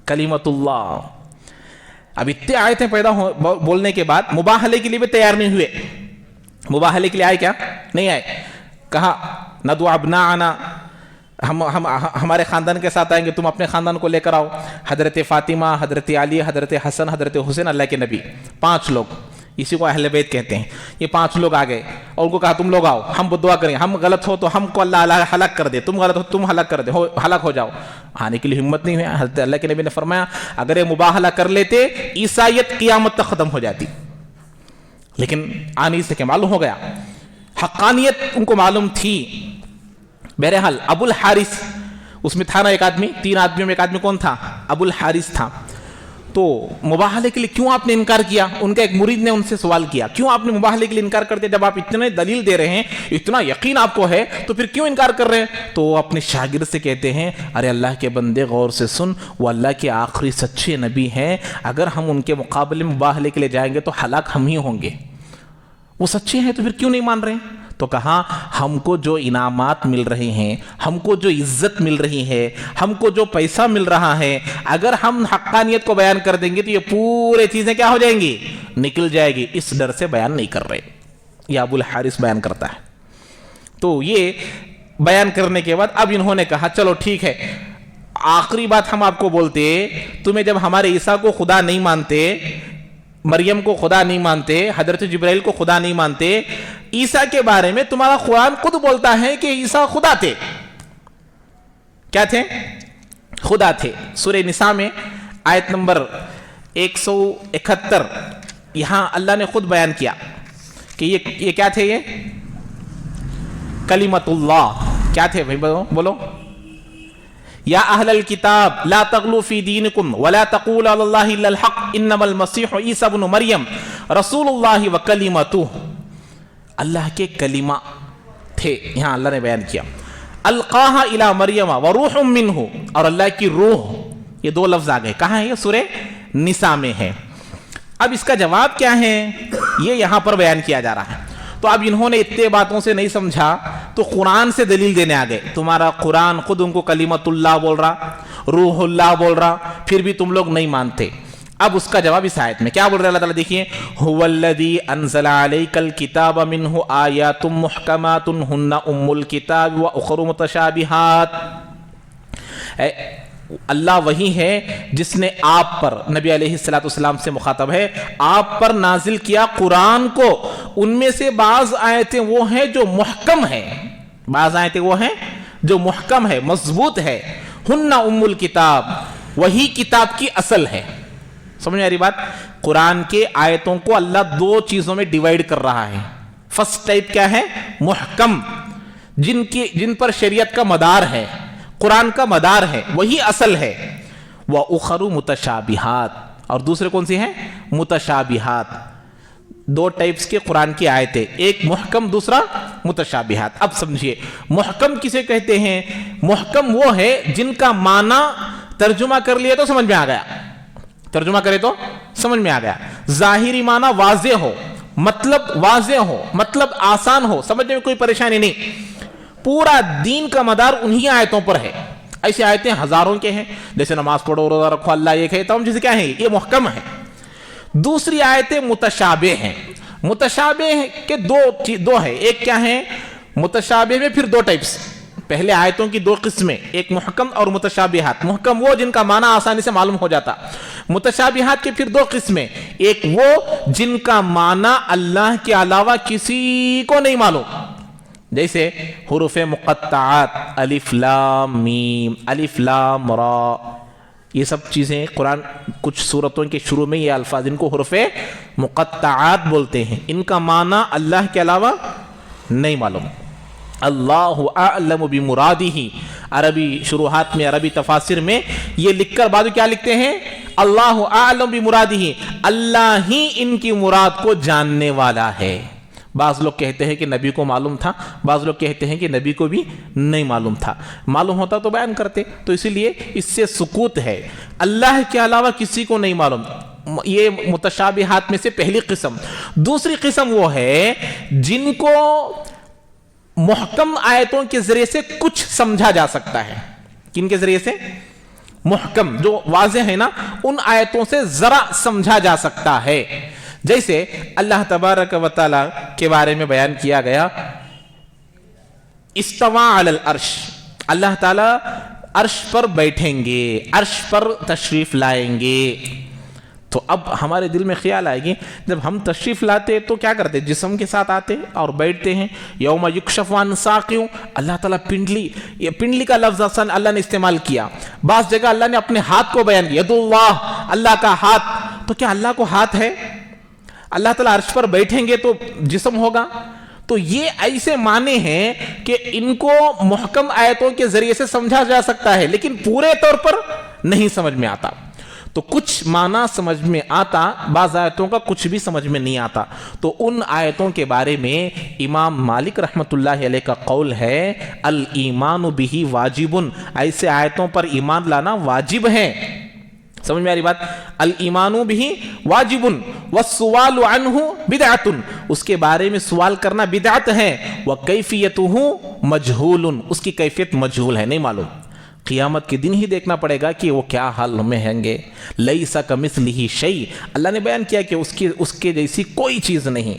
کلمت اللہ. اب اتنے آیتیں پیدا بولنے کے بعد مباہلے کے لیے بھی تیار نہیں ہوئے. مباہلے کے لیے آئے کیا؟ نہیں آئے. کہا ندعو ابناءنا، ہم ہمارے خاندان کے ساتھ آئیں گے، تم اپنے خاندان کو لے کر آؤ. حضرت فاطمہ، حضرت علی، حضرت حسن، حضرت حسین، اللہ کے نبی، 5 لوگ، اسی کو اہل بیت کہتے ہیں. یہ 5 لوگ آ گئے اور ان کو کہا تم لوگ آؤ، ہم دعا کریں، ہم غلط ہو تو ہم کو اللہ ہلاک کر دے، تم غلط ہو تم ہلاک کر دے، ہلاک ہو جاؤ. آنے کے لیے ہمت نہیں ہوئی. حضرت اللہ کے نبی نے فرمایا اگر یہ مباہلہ کر لیتے عیسائیت قیامت تک ختم ہو جاتی. لیکن آنے سے کہ معلوم ہو گیا، حقانیت ان کو معلوم تھی. بہرحال ابو الحارث اس میں تھا نا ایک آدمی، 3 آدمیوں میں ایک آدمی کون تھا؟ ابو الحارث تھا. تو مباہلے کے لیے کیوں آپ نے انکار کیا؟ ان کا ایک مرید نے ان سے سوال کیا کیوں آپ نے مباہلے کے لیے انکار کر دیا؟ جب آپ اتنے دلیل دے رہے ہیں، اتنا یقین آپ کو ہے، تو پھر کیوں انکار کر رہے ہیں؟ تو وہ اپنے شاگرد سے کہتے ہیں ارے اللہ کے بندے غور سے سن، وہ اللہ کے آخری سچے نبی ہیں، اگر ہم ان کے مقابلے میں مباہلے کے لیے جائیں گے تو ہلاک ہم ہی ہوں گے. وہ سچے ہیں تو پھر کیوں نہیں مان رہے ہیں؟ تو کہا ہم کو جو انعامات مل رہے ہیں، ہم کو جو عزت مل رہی ہے، ہم کو جو پیسہ مل رہا ہے، اگر ہم حقانیت کو بیان کر دیں گے تو یہ پورے چیزیں کیا ہو جائیں گی؟ نکل جائے گی. اس ڈر سے بیان نہیں کر رہے. یہ ابو الحارث بیان کرتا ہے. تو یہ بیان کرنے کے بعد اب انہوں نے کہا چلو ٹھیک ہے، آخری بات ہم آپ کو بولتے، تمہیں جب ہمارے عیسیٰ کو خدا نہیں مانتے، مریم کو خدا نہیں مانتے، حضرت جبرائیل کو خدا نہیں مانتے، عیسیٰ کے بارے میں تمہارا قرآن خود بولتا ہے کہ عیسیٰ خدا تھے، کیا تھے؟ خدا تھے. سورہ نساء میں آیت نمبر 171 یہاں اللہ نے خود بیان کیا کہ یہ کیا تھے؟ یہ کلمت اللہ کیا تھے بھائی؟ بولو. یا اہل الکتاب لا تغلوا فی دینکم ولا تقولوا علی اللہ الا الحق انما المسیح عیسی ابن مریم رسول اللہ وکلمتہ. اللہ کے کلمہ تھے یہاں اللہ نے بیان کیا. القاہا الی مریم وروح منہ، اور اللہ کی روح. یہ دو لفظ آ گئے. کہاں ہے یہ؟ سورہ نساء میں ہے. اب اس کا جواب کیا ہے؟ یہ یہاں پر بیان کیا جا رہا ہے. تو اب انہوں نے اتنے باتوں سے نہیں سمجھا تو قرآن سے دلیل دینے آگئے. تمہارا قرآن خود ان کو کلمت اللہ بول رہا، روح اللہ بول رہا، پھر بھی تم لوگ نہیں مانتے. اب اس کا جواب اس آیت میں کیا بول رہے اللہ تعالیٰ؟ دیکھیے، هو الذی انزل علیک الکتاب منہ آیات محکمات ہن ام الکتاب واخر متشابہات. اللہ وہی ہے جس نے آپ پر، نبی علیہ السلام سے مخاطب ہے، آپ پر نازل کیا قرآن کو. ان میں سے بعض آیتیں وہ ہیں جو محکم ہیں، بعض آیتیں وہ ہیں جو محکم ہے، مضبوط ہے. ہن ام الکتاب، وہی کتاب کی اصل ہے. سمجھ میں آ رہی بات؟ قرآن کے آیتوں کو اللہ دو چیزوں میں ڈیوائیڈ کر رہا ہے. فرسٹ ٹائپ کیا ہے؟ محکم، جن پر شریعت کا مدار ہے، قرآن کا مدار ہے، وہی اصل ہے. وَأُخَرُ مُتَشَابِهَاتِ، اور دوسرے کون سی ہیں؟ متشابہات. دو ٹائپس کے قرآن کی آیتیں، ایک محکم، دوسرا متشابہات. اب سمجھیے محکم کسے کہتے ہیں؟ محکم وہ ہے جن کا معنی ترجمہ کر لیا تو سمجھ میں آ گیا، ترجمہ کرے تو سمجھ میں آ گیا. ظاہری معنی واضح ہو، مطلب واضح ہو، مطلب آسان ہو، سمجھنے میں کوئی پریشانی نہیں. پورا دین کا مدار انہی آیتوں پر ہے. ایسی آیتیں ہزاروں کے ہیں، جیسے نماز پڑھو، روزہ رکھو، اللہ ایک ہے، تمام چیزیں کیا ہیں؟ یہ محکم ہے. دوسری آیتیں متشابہ ہیں. متشابہ کے دو ہیں. ایک کیا ہے؟ متشابہ میں پھر دو ٹائپس. پہلے آیتوں کی دو قسمیں، ایک محکم اور متشابہات. محکم وہ جن کا معنی آسانی سے معلوم ہو جاتا. متشابہات کی پھر دو قسمیں، ایک وہ جن کا معنی اللہ کے علاوہ کسی کو نہیں معلوم، جیسے حروف مقطعات، الف لام میم، الف لام را. یہ سب چیزیں قرآن کچھ سورتوں کے شروع میں یہ الفاظ، ان کو حروف مقطعات بولتے ہیں. ان کا معنی اللہ کے علاوہ نہیں معلوم. اللہ اعلم بمرادہ. عربی شروحات میں، عربی تفاسیر میں یہ لکھ کر بعد کیا لکھتے ہیں؟ اللہ اعلم بمرادہ، اللہ ہی ان کی مراد کو جاننے والا ہے. بعض لوگ کہتے ہیں کہ نبی کو معلوم تھا، بعض لوگ کہتے ہیں کہ نبی کو بھی نہیں معلوم تھا. معلوم ہوتا تو بیان کرتے. تو اسی لیے اس سے سکوت ہے، اللہ کے علاوہ کسی کو نہیں معلوم. یہ متشابہات میں سے پہلی قسم. دوسری قسم وہ ہے جن کو محکم آیتوں کے ذریعے سے کچھ سمجھا جا سکتا ہے. کن کے ذریعے سے؟ محکم جو واضح ہے نا، ان آیتوں سے ذرا سمجھا جا سکتا ہے. جیسے اللہ تبارک و تعالی کے بارے میں بیان کیا گیا، استوى علی العرش، اللہ تعالی عرش پر بیٹھیں گے، عرش پر تشریف لائیں گے. تو اب ہمارے دل میں خیال آئے گی، جب ہم تشریف لاتے تو کیا کرتے؟ جسم کے ساتھ آتے اور بیٹھتے ہیں. یوم یکشف عن ساق، اللہ تعالیٰ پنڈلی، یہ پنڈلی کا لفظ اصلا اللہ نے استعمال کیا. بعض جگہ اللہ نے اپنے ہاتھ کو بیان کیا، ید اللہ، اللہ کا ہاتھ. تو کیا اللہ کو ہاتھ ہے؟ اللہ تعالیٰ عرش پر بیٹھیں گے تو جسم ہوگا. تو یہ ایسے معنی ہیں کہ ان کو محکم آیتوں کے ذریعے سے سمجھا جا سکتا ہے، لیکن پورے طور پر نہیں سمجھ میں آتا. تو کچھ معنی سمجھ میں آتا، بعض آیتوں کا کچھ بھی سمجھ میں نہیں آتا. تو ان آیتوں کے بارے میں امام مالک رحمۃ اللہ علیہ کا قول ہے، الایمان بہ واجب، ایسے آیتوں پر ایمان لانا واجب ہے. سمجھ میں آ رہی بات؟ الایمان بہ واجب والسؤال عنہ بدعۃ، اس کے بارے میں سوال کرنا بدعت ہے. وکیفیتہ مجہول، اس کی کیفیت مجہول ہے، نہیں معلوم. قیامت کے دن ہی دیکھنا پڑے گا کہ وہ کیا حال میں ہوں گے. لیس کمثلہ شیء، اللہ نے بیان کیا کہ اس کے جیسی کوئی چیز نہیں.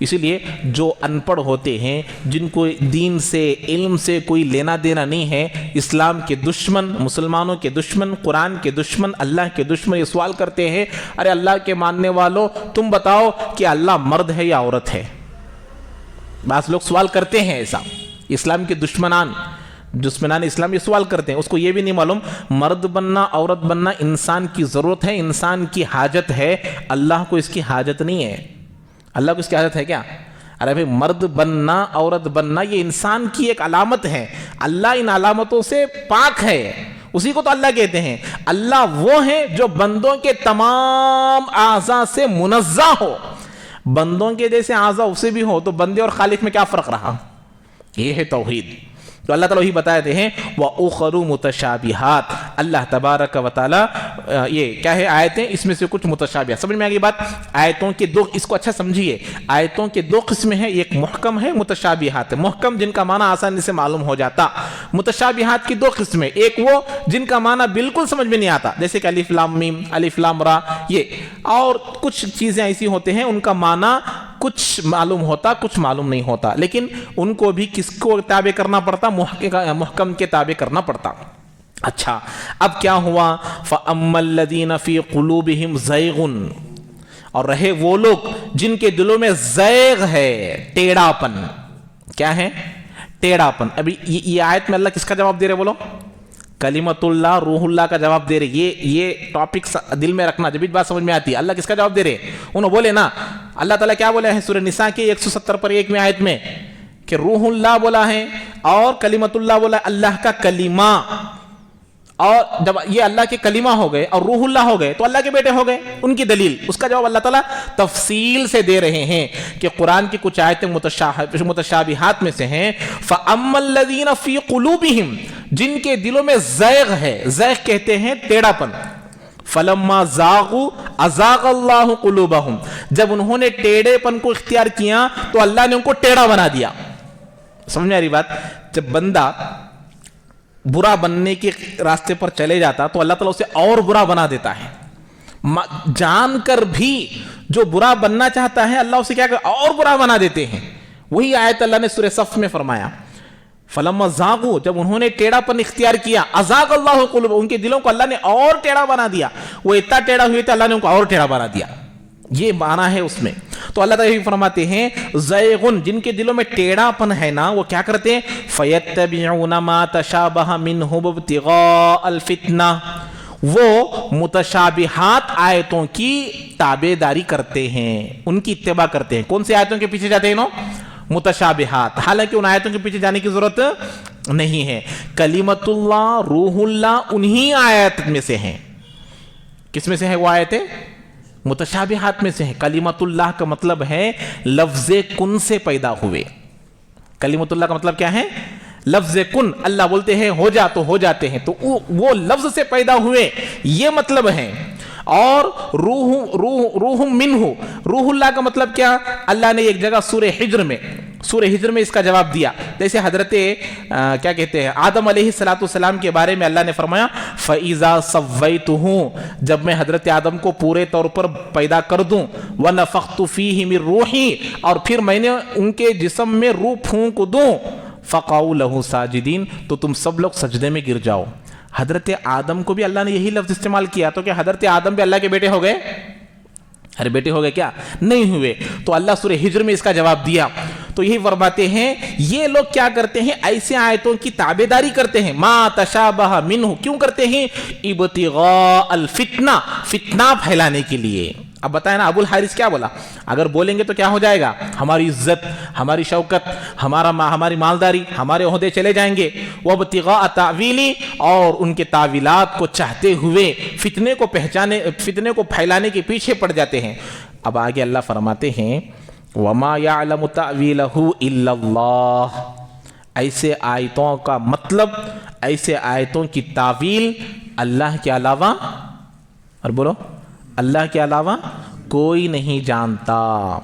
اسی لیے جو ان پڑھ ہوتے ہیں، جن کو دین سے، علم سے کوئی لینا دینا نہیں ہے، اسلام کے دشمن، مسلمانوں کے دشمن، قرآن کے دشمن، اللہ کے دشمن، یہ سوال کرتے ہیں، ارے اللہ کے ماننے والوں تم بتاؤ کہ اللہ مرد ہے یا عورت ہے؟ بعض لوگ سوال کرتے ہیں ایسا. اسلام کے دشمنان دشمنان اسلام یہ سوال کرتے ہیں، اس کو یہ بھی نہیں معلوم مرد بننا عورت بننا انسان کی ضرورت ہے، انسان کی حاجت ہے، اللہ کو اس کی حاجت نہیں ہے۔ اللہ کو اس کی حاجت ہے کیا؟ ارے بھائی مرد بننا عورت بننا یہ انسان کی ایک علامت ہے، اللہ ان علامتوں سے پاک ہے، اسی کو تو اللہ کہتے ہیں۔ اللہ وہ ہے جو بندوں کے تمام اعضاء سے منزہ ہو، بندوں کے جیسے اعضاء اسے بھی ہو، تو بندے اور خالق میں کیا فرق رہا؟ یہ ہے توحید۔ تو اللہ تعالیٰ وہی بتاتے ہیں وَأُخَرُ مُتَشَابِهَاتٍ، اللہ تبارک و تعالیٰ یہ کیا ہے آیتیں، اس میں سے کچھ متشابہات۔ سمجھ میں آگئی بات؟ آیتوں کے دو، اس کو اچھا سمجھیے، آیتوں کے دو قسمیں ہیں، ایک محکم ہے، متشابہات ہے۔ محکم جن کا معنی آسانی سے معلوم ہو جاتا، متشابہات کی دو قسمیں، ایک وہ جن کا معنی بالکل سمجھ میں نہیں آتا، جیسے کہ الف لام میم، الف لام را، یہ اور کچھ چیزیں ایسی ہوتے ہیں ان کا معنی کچھ معلوم ہوتا کچھ معلوم نہیں ہوتا، لیکن ان کو بھی کس کو تابع کرنا پڑتا؟ محکم کے تابع کرنا پڑتا۔ اچھا اب کیا ہوا؟ فَأَمَّا الَّذِينَ فِي قُلُوبِهِمْ زَيْغٌ، اور رہے وہ لوگ جن کے دلوں میں زیغ ہے، ٹیڑھا پن۔ کیا ہے؟ ٹیڑھا پن۔ ابھی یہ آیت میں اللہ کس کا جواب دے رہے؟ بولو، کلمت اللہ روح اللہ کا جواب دے رہے۔ یہ ٹاپک دل میں رکھنا، جب بات سمجھ میں آتی ہے۔ اللہ کس کا جواب دے رہے؟ انہوں بولے نا، اللہ تعالیٰ کیا بولے ہیں سورہ نساء کے 170 پر 1 میں آیت میں کہ روح اللہ بولا ہے اور کلمت اللہ بولا ہے، اللہ کا کلمہ۔ اور جب یہ اللہ کے کلمہ ہو گئے اور روح اللہ ہو گئے تو اللہ کے بیٹے ہو گئے۔ ان کی دلیل، اس کا جواب اللہ تعالیٰ تفصیل سے دے رہے ہیں کہ قرآن کی کچھ آیتیں متشابہات میں سے ہیں۔ فَأَمَّا الَّذِينَ فِي قُلُوبِهِمْ، جن کے دلوں میں زیغ ہے، زیغ کہتے ہیں ٹیڑھا پن۔ فَلَمَّا زَاغُوا أَزَاغَ اللَّهُ قُلُوبَهُمْ، جب انہوں نے ٹیڑھے پن کو اختیار کیا تو اللہ نے ان کو ٹیڑھا بنا دیا۔ سمجھ میں آ رہی بات؟ جب بندہ برا بننے کے راستے پر چلے جاتا تو اللہ تعالیٰ اسے اور برا بنا دیتا ہے، جان کر بھی جو برا بننا چاہتا ہے اللہ اسے کیا کرتا؟ اور برا بنا دیتے ہیں۔ وہی آیت اللہ نے سورہ صف میں فرمایا، فَلَمَّا زَاغُوا، جب انہوں نے ٹیڑھا پن اختیار کیا، أَزَاغَ اللَّهُ قُلُوبَهُمْ، ان کے دلوں کو اللہ نے اور ٹیڑھا بنا دیا۔ وہ اتنا ٹیڑھا ہوئے تھے، اللہ نے ان کو اور ٹیڑھا بنا دیا۔ یہ معنی ہے اس میں۔ تو اللہ تعالیٰ فرماتے ہیں زیغن، جن کے دلوں میں ٹیڑھا پن ہے نا، وہ کیا کرتے ہیں؟ فَيَتَّبِعُونَ مَا تَشَابَهَ مِنْهُ ابْتِغَاءَ الْفِتْنَةِ، وہ متشابہات آیتوں کی تابع داری کرتے ہیں، ان کی اتباع کرتے ہیں۔ کون سی آیتوں کے پیچھے جاتے ہیں نو؟ متشابہات۔ حالانکہ ان آیتوں کے پیچھے جانے کی ضرورت نہیں ہے۔ کلمت اللہ روح اللہ انہی آیت میں سے ہیں۔ کس میں سے ہے وہ آیتیں؟ متشابہات میں سے ہیں۔ کلمت اللہ کا مطلب ہے لفظ کن سے پیدا ہوئے۔ کلمت اللہ کا مطلب کیا ہے؟ لفظ کن، اللہ بولتے ہیں ہو جا تو ہو جاتے ہیں، تو وہ لفظ سے پیدا ہوئے، یہ مطلب ہے۔ اور روح منہ، روح اللہ کا مطلب کیا؟ اللہ نے ایک جگہ سورہ ہجر میں اس کا جواب دیا، جیسے حضرت کیا کہتے ہیں آدم علیہ السلام کے بارے میں اللہ نے فرمایا فَإِذَا سَوَّيْتُهُ، جب میں حضرت آدم کو پورے طور پر پیدا کر دوں، وَنَفَخْتُ فِيهِ مِن رُوحِي، اور پھر میں نے ان کے جسم میں روح پھونک دوں، فَقَعُوا لَهُ سَاجِدِينَ، تو تم سب لوگ سجدے میں گر جاؤ۔ حضرت آدم کو بھی اللہ نے یہی لفظ استعمال کیا، تو کہ حضرت آدم بھی اللہ کے بیٹے ہو گئے؟ ارے بیٹے ہو گئے کیا؟ نہیں ہوئے۔ تو اللہ سورہ ہجر میں اس کا جواب دیا۔ تو یہی فرماتے ہیں یہ لوگ کیا کرتے ہیں؟ ایسے آیتوں کی تابعداری کرتے ہیں۔ ما تشابہ منہ، کیوں کرتے ہیں؟ ابتغاء الفتنہ، فتنہ پھیلانے کے لیے۔ اب بتائیں نا، ابو الحارث کیا بولا؟ اگر بولیں گے تو کیا ہو جائے گا؟ ہماری عزت، ہماری شوکت، ہماری مالداری، ہمارے عہدے چلے جائیں گے۔ وابتغاء تاویلی، اور ان کے تاویلات کو چاہتے ہوئے فتنے کو پھیلانے کے پیچھے پڑ جاتے ہیں۔ اب آگے اللہ فرماتے ہیں وَمَا يَعْلَمُ تَأْوِيلَهُ إِلَّا اللَّهُ، ایسے آیتوں کا مطلب، ایسے آیتوں کی تعویل اللہ کے علاوہ، اور بولو اللہ کے علاوہ کوئی نہیں جانتا۔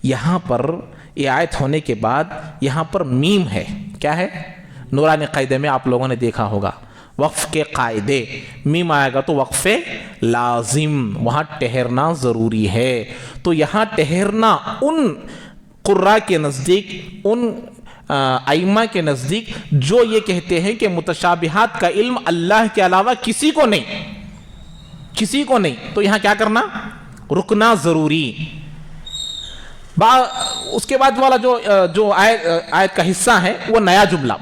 یہاں پر یہ آیت ہونے کے بعد یہاں پر میم ہے، کیا ہے؟ نورانی قاعدے میں آپ لوگوں نے دیکھا ہوگا وقف کے قاعدے، میم آئے گا تو وقف لازم، وہاں ٹھہرنا ضروری ہے۔ تو یہاں ٹھہرنا ان قراء کے نزدیک، ان ائمہ کے نزدیک جو یہ کہتے ہیں کہ متشابہات کا علم اللہ کے علاوہ کسی کو نہیں، تو یہاں کیا کرنا؟ رکنا ضروری۔ اس کے بعد والا جو آیت کا حصہ ہے وہ نیا جملہ،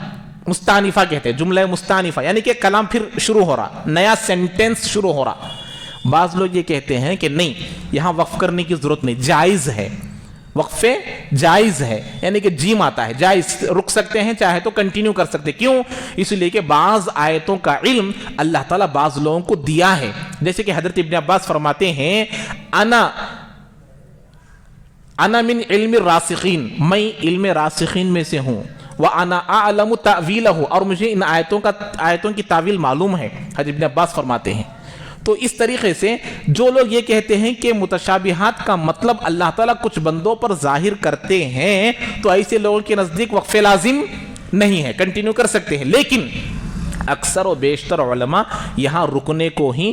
مستانفہ کہتے ہیں، جملہ مستانفہ یعنی کہ کلام پھر شروع ہو رہا، نیا سینٹینس شروع ہو رہا۔ بعض لوگ یہ کہتے ہیں کہ نہیں، یہاں وقف کرنے کی ضرورت نہیں، جائز ہے، وقفے جائز ہے، یعنی کہ جیم آتا ہے، جائز، رک سکتے ہیں، چاہے تو کنٹینیو کر سکتے۔ کیوں؟ اس لیے کہ بعض آیتوں کا علم اللہ تعالیٰ بعض لوگوں کو دیا ہے، جیسے کہ حضرت ابن عباس فرماتے ہیں انا من علم الراسخین، میں علم راسخین میں سے ہوں، وَأَنَا أَعْلَمُ تَأْوِيلَهُ، اور مجھے ان آیتوں کی تعویل معلوم ہے، حضرت ابن عباس فرماتے ہیں۔ تو اس طریقے سے جو لوگ یہ کہتے ہیں کہ متشابہات کا مطلب اللہ تعالیٰ کچھ بندوں پر ظاہر کرتے ہیں، تو ایسے لوگوں کے نزدیک وقف لازم نہیں ہے، کنٹینیو کر سکتے ہیں، لیکن اکثر و بیشتر علماء یہاں رکنے کو ہی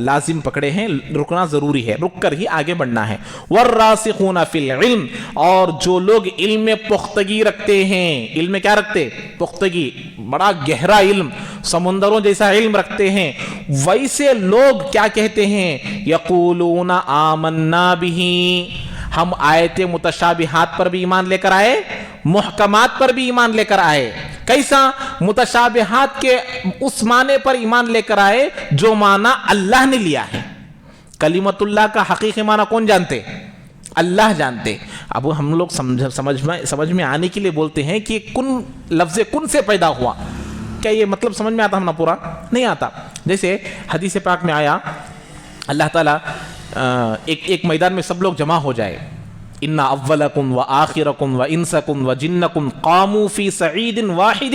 لازم پکڑے ہیں، رکنا ضروری ہے، رک کر ہی آگے بڑھنا ہے۔ والراسخون فی العلم، اور جو لوگ علم میں پختگی رکھتے ہیں، علم میں کیا رکھتے؟ پختگی، بڑا گہرا علم، سمندروں جیسا علم رکھتے ہیں، ویسے لوگ کیا کہتے ہیں؟ یقولون آمنا بہ، ہم آیت متشابہات پر بھی ایمان لے کر آئے، محکمات پر بھی ایمان لے کر آئے۔ کیسا؟ متشابہات کے اس معنی پر ایمان لے کر آئے جو معنی اللہ نے لیا ہے۔ کلمت اللہ کا حقیقی معنی کون جانتے؟ اللہ جانتے۔ اب ہم لوگ سمجھ میں آنے کے لیے بولتے ہیں کہ کن، لفظ کن سے پیدا ہوا، کیا یہ مطلب سمجھ میں آتا ہمنا؟ پورا نہیں آتا۔ جیسے حدیث پاک میں آیا، اللہ تعالیٰ ایک میدان میں سب لوگ جمع ہو جائے، ان اولکم وآخرکم وانسکم وجنکم قاموا فی صعید واحد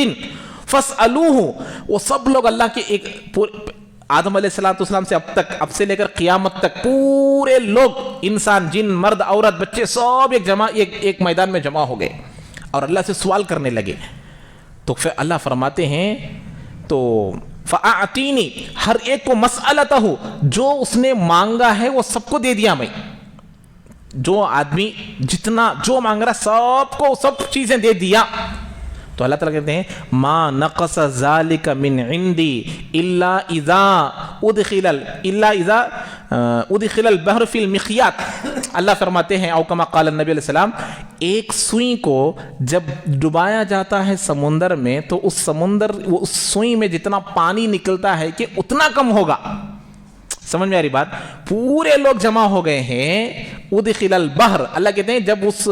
فاسألوہ، وہ سب لوگ اللہ کے ایک آدم علیہ السلام سے اب سے لے کر قیامت تک پورے لوگ، انسان، جن، مرد، عورت، بچے، سب ایک میدان میں جمع ہو گئے اور اللہ سے سوال کرنے لگے۔ تو پھر اللہ فرماتے ہیں تو فَأَعْتِينِ، ہر ایک کو مسئلتہ، جو اس نے مانگا ہے وہ سب کو دے دیا میں۔ جو آدمی جتنا جو مانگ رہا سب کو سب چیزیں دے دیا۔ تو اللہ تعالیٰ کہتے ہیں ما نقص ذالک من عندی الا اذا ادخل البحر فی المخیات، اللہ فرماتے ہیں او کما قال النبی علیہ السلام، ایک سوئی کو جب ڈبایا جاتا ہے سمندر میں تو اس سوئی میں جتنا پانی نکلتا ہے کہ اتنا کم ہوگا۔ سمجھ میں آ رہی بات؟ پورے لوگ جمع ہو گئے ہیں، ادخل البحر، اللہ کہتے ہیں جب اس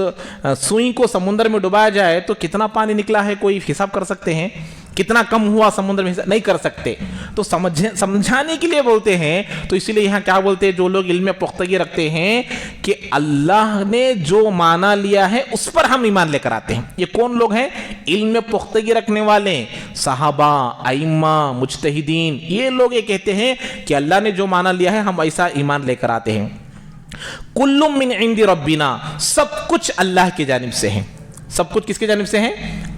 سوئی کو سمندر میں ڈبایا جائے تو کتنا پانی نکلا ہے کوئی حساب کر سکتے ہیں؟ کتنا کم ہوا سمندر میں؟ نہیں کر سکتے۔ تو سمجھانے کے لیے بولتے ہیں، تو اسی لیے یہاں کیا بولتے ہیں جو لوگ علم میں پختگی رکھتے ہیں کہ اللہ نے جو معنی لیا ہے اس پر ہم ایمان لے کر آتے ہیں۔ یہ کون لوگ ہیں؟ علم میں پختگی رکھنے والے، صحابہ، ائمہ، مجتہدین، یہ لوگ یہ کہتے ہیں کہ اللہ نے جو معنی لیا ہے ہم ایسا ایمان لے کر آتے ہیں۔ کل من عند ربنا، سب کچھ اللہ کی جانب سے ہے۔ سب کچھ کس کی جانب سے ہے؟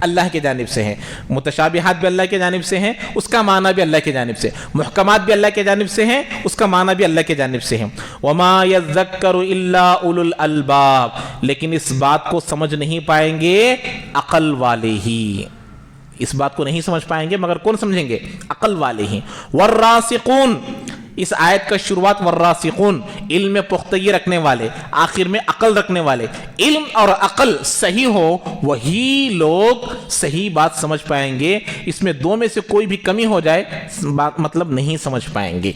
اللہ کی جانب سے ہے۔ متشابہات بھی اللہ کی جانب سے ہیں، اس کا معنی بھی اللہ کی جانب سے، محکمات بھی اللہ کی جانب سے ہیں، اس کا معنی بھی اللہ کی جانب سے ہے۔ وما یذکر الا اولو الالباب، لیکن اس بات کو سمجھ نہیں پائیں گے عقل والے ہی، اس بات کو نہیں سمجھ پائیں گے مگر کون سمجھیں گے؟ عقل والے ہی۔ والراسخون، اس آیت کا شروعات والراسخون، علم میں پختگی رکھنے والے، آخر میں عقل رکھنے والے۔ علم اور عقل صحیح ہو وہی لوگ صحیح بات سمجھ پائیں گے، اس میں دو میں سے کوئی بھی کمی ہو جائے بات مطلب نہیں سمجھ پائیں گے۔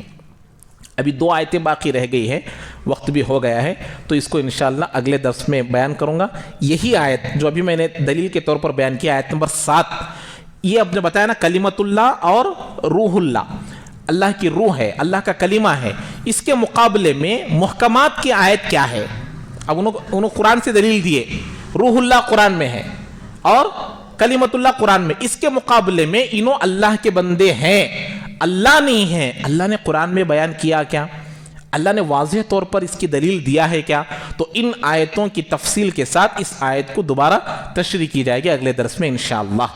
ابھی 2 آیتیں باقی رہ گئی ہے، وقت بھی ہو گیا ہے، تو اس کو انشاءاللہ اگلے درس میں بیان کروں گا۔ یہی آیت جو ابھی میں نے دلیل کے طور پر بیان کی، آیت نمبر 7، یہ اب نے بتایا نا کلمت اللہ اور روح اللہ، اللہ کی روح ہے، اللہ کا کلمہ ہے، اس کے مقابلے میں محکمات کی آیت کیا ہے؟ اب انہوں قرآن سے دلیل دیے، روح اللہ قرآن میں ہے اور کلمت اللہ قرآن میں، اس کے مقابلے میں انہوں اللہ کے بندے ہیں، اللہ نہیں ہیں۔ اللہ نے قرآن میں بیان کیا کیا؟ اللہ نے واضح طور پر اس کی دلیل دیا ہے کیا؟ تو ان آیتوں کی تفصیل کے ساتھ اس آیت کو دوبارہ تشریح کی جائے گی اگلے درس میں انشاءاللہ۔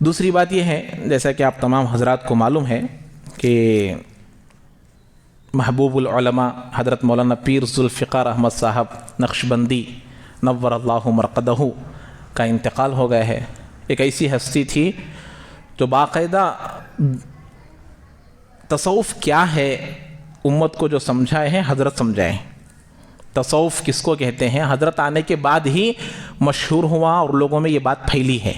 دوسری بات یہ ہے، جیسا کہ آپ تمام حضرات کو معلوم ہے کہ محبوب العلماء حضرت مولانا پیر ذوالفقار احمد صاحب نقشبندی نور اللہ مرقدہ کا انتقال ہو گیا ہے۔ ایک ایسی ہستی تھی جو باقاعدہ تصوف کیا ہے امت کو جو سمجھائے ہیں، حضرت سمجھائے۔ تصوف کس کو کہتے ہیں حضرت آنے کے بعد ہی مشہور ہوا اور لوگوں میں یہ بات پھیلی ہے.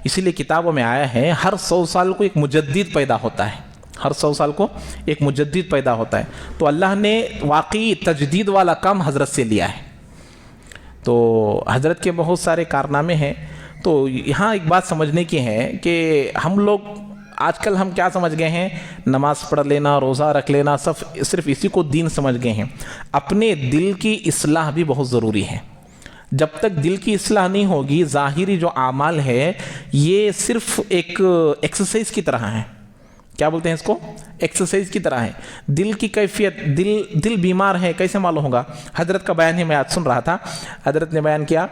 اسی لیے کتابوں میں آیا ہے ہر 100 سال کو ایک مجدد پیدا ہوتا ہے, ہر 100 سال کو ایک مجدد پیدا ہوتا ہے. تو اللہ نے واقعی تجدید والا کام حضرت سے لیا ہے. تو حضرت کے بہت سارے کارنامے ہیں. تو یہاں ایک بات سمجھنے کی ہے کہ ہم لوگ آج کل ہم کیا سمجھ گئے ہیں, نماز پڑھ لینا, روزہ رکھ لینا, صرف اسی کو دین سمجھ گئے ہیں. اپنے دل کی اصلاح بھی بہت ضروری ہے. جب تک دل کی اصلاح نہیں ہوگی, ظاہری جو اعمال ہے یہ صرف ایک ایکسرسائز کی طرح ہے. کیا بولتے ہیں اس کو؟ ایکسرسائز کی طرح ہے. دل کی کیفیت, دل بیمار ہے کیسے معلوم ہوگا؟ حضرت کا بیان ہی میں آج سن رہا تھا. حضرت نے بیان کیا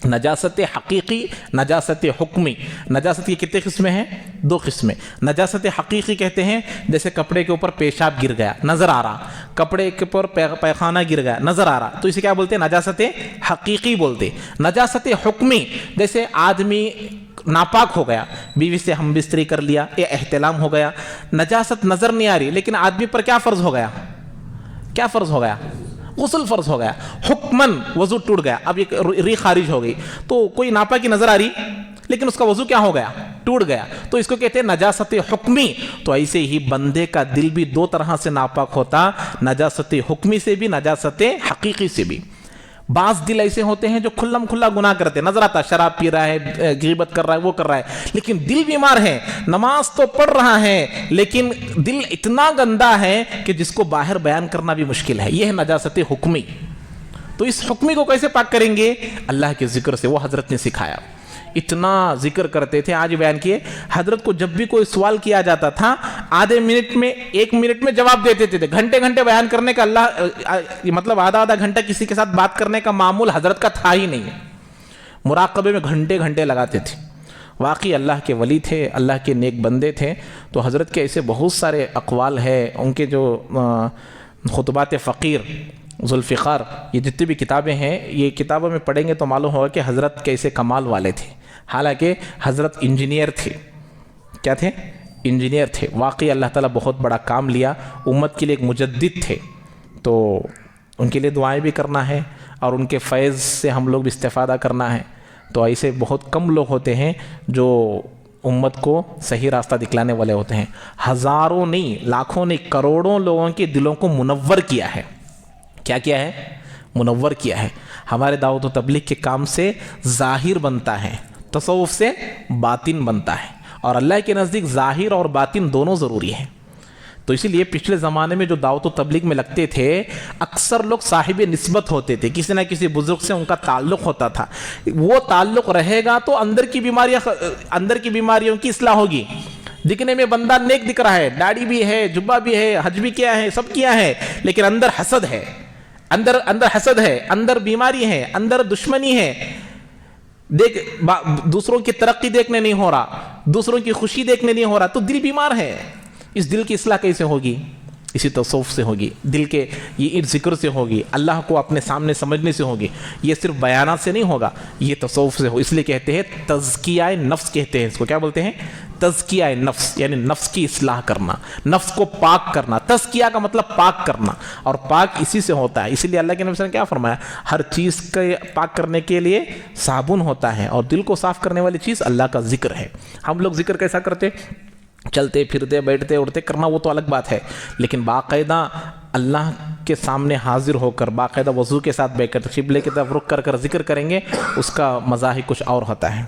نجاست حقیقی, نجاست حکمی. نجاست کی کتنے قسمیں ہیں؟ 2 قسمیں. نجاست حقیقی کہتے ہیں جیسے کپڑے کے اوپر پیشاب گر گیا, نظر آ رہا, کپڑے کے اوپر پیخانہ گر گیا, نظر آ رہا, تو اسے کیا بولتے ہیں؟ نجاست حقیقی بولتے. نجاست حکمی جیسے آدمی ناپاک ہو گیا, بیوی سے ہم بستری کر لیا, یہ احتلام ہو گیا, نجاست نظر نہیں آ رہی لیکن آدمی پر کیا فرض ہو گیا؟ کیا فرض ہو گیا؟ غسل فرض ہو گیا. حکمن وضو ٹوٹ گیا, اب ایک ری خارج ہو گئی, تو کوئی ناپاکی نظر آ رہی لیکن اس کا وضو کیا ہو گیا؟ ٹوٹ گیا. تو اس کو کہتے ہیں نجاست حکمی. تو ایسے ہی بندے کا دل بھی 2 طرح سے ناپاک ہوتا, نجاست حکمی سے بھی, نجاست حقیقی سے بھی. بعض دل ایسے ہوتے ہیں جو کھلم کھلا گناہ کرتے ہیں, نظر آتا شراب پی رہا ہے, غیبت کر رہا ہے, وہ کر رہا ہے, لیکن دل بیمار ہے. نماز تو پڑھ رہا ہے لیکن دل اتنا گندا ہے کہ جس کو باہر بیان کرنا بھی مشکل ہے. یہ ہے نجاست حکمی. تو اس حکمی کو کیسے پاک کریں گے؟ اللہ کے ذکر سے. وہ حضرت نے سکھایا. اتنا ذکر کرتے تھے, آج بیان کیے. حضرت کو جب بھی کوئی سوال کیا جاتا تھا آدھے منٹ میں 1 منٹ میں جواب دیتے تھے. گھنٹے گھنٹے بیان کرنے کا, اللہ مطلب آدھا گھنٹہ کسی کے ساتھ بات کرنے کا معمول حضرت کا تھا ہی نہیں. مراقبے میں گھنٹے گھنٹے لگاتے تھے. واقعی اللہ کے ولی تھے, اللہ کے نیک بندے تھے. تو حضرت کے ایسے بہت سارے اقوال ہیں. ان کے جو خطبات فقیر, ذوالفقار, یہ جتنی بھی کتابیں ہیں, یہ کتابوں میں پڑھیں گے تو معلوم ہوگا کہ حضرت کیسے کمال والے تھے. حالانکہ حضرت انجینئر تھے. کیا تھے؟ انجینئر تھے. واقعی اللہ تعالیٰ بہت بڑا کام لیا. امت کے لیے ایک مجدد تھے. تو ان کے لیے دعائیں بھی کرنا ہے اور ان کے فیض سے ہم لوگ بھی استفادہ کرنا ہے. تو ایسے بہت کم لوگ ہوتے ہیں جو امت کو صحیح راستہ دکھلانے والے ہوتے ہیں. ہزاروں نہیں, لاکھوں نہیں, کروڑوں لوگوں کے دلوں کو منور کیا ہے. کیا کیا ہے؟ منور کیا ہے. ہمارے دعوت و تبلیغ کے کام سے ظاہر بنتا ہے, تصوف سے باطن بنتا ہے. اور اللہ کے نزدیک ظاہر اور باطن دونوں ضروری ہیں. تو اسی لیے پچھلے زمانے میں جو دعوت و تبلیغ میں لگتے تھے اکثر لوگ صاحب نسبت ہوتے تھے, کسی نہ کسی بزرگ سے ان کا تعلق ہوتا تھا. وہ تعلق رہے گا تو اندر کی بیماریوں کی اصلاح ہوگی. دکھنے میں بندہ نیک دکھ رہا ہے, داڑھی بھی ہے, جبہ بھی ہے, حج بھی کیا ہے, سب کیا ہے, لیکن اندر حسد ہے, اندر حسد ہے, اندر بیماری ہے, اندر دشمنی ہے. دوسروں کی ترقی دیکھنے نہیں ہو رہا, دوسروں کی خوشی دیکھنے نہیں ہو رہا, تو دل بیمار ہے. اس دل کی اصلاح کیسے ہوگی؟ اسی تصوف سے ہوگی. دل کے یہ ذکر سے ہوگی, اللہ کو اپنے سامنے سمجھنے سے ہوگی. یہ صرف بیانات سے نہیں ہوگا, یہ تصوف سے ہو. اس لیے کہتے ہیں تزکیہ نفس, کہتے ہیں اس کو. کیا بولتے ہیں؟ تزکیہ نفس, یعنی نفس کی اصلاح کرنا, نفس کو پاک کرنا. تزکیہ کا مطلب پاک کرنا, اور پاک اسی سے ہوتا ہے. اسی لیے اللہ کے نبی نے کیا فرمایا؟ ہر چیز کے پاک کرنے کے لیے صابن ہوتا ہے, اور دل کو صاف کرنے والی چیز اللہ کا ذکر ہے. ہم لوگ ذکر کیسا کرتے؟ چلتے پھرتے بیٹھتے اٹھتے کرنا, وہ تو الگ بات ہے, لیکن باقاعدہ اللہ کے سامنے حاضر ہو کر باقاعدہ وضو کے ساتھ بیٹھ کر قبلے کی طرف رخ کر ذکر کریں گے, اس کا مزہ ہی کچھ اور ہوتا ہے.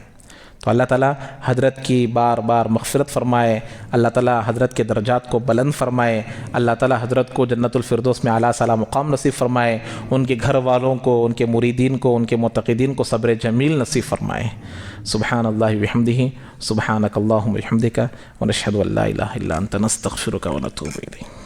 تو اللہ تعالیٰ حضرت کی بار بار مغفرت فرمائے, اللہ تعالیٰ حضرت کے درجات کو بلند فرمائے, اللہ تعالیٰ حضرت کو جنت الفردوس میں اعلیٰ اعلیٰ مقام نصیب فرمائے, ان کے گھر والوں کو, ان کے مریدین کو, ان کے معتقدین کو صبر جمیل نصیب فرمائے. سبحان اللہ وبحمدہ, سبحانک اللہم وبحمدک, ونشہد ان لا الہ الا انت نستغفرک ونتوب الیک.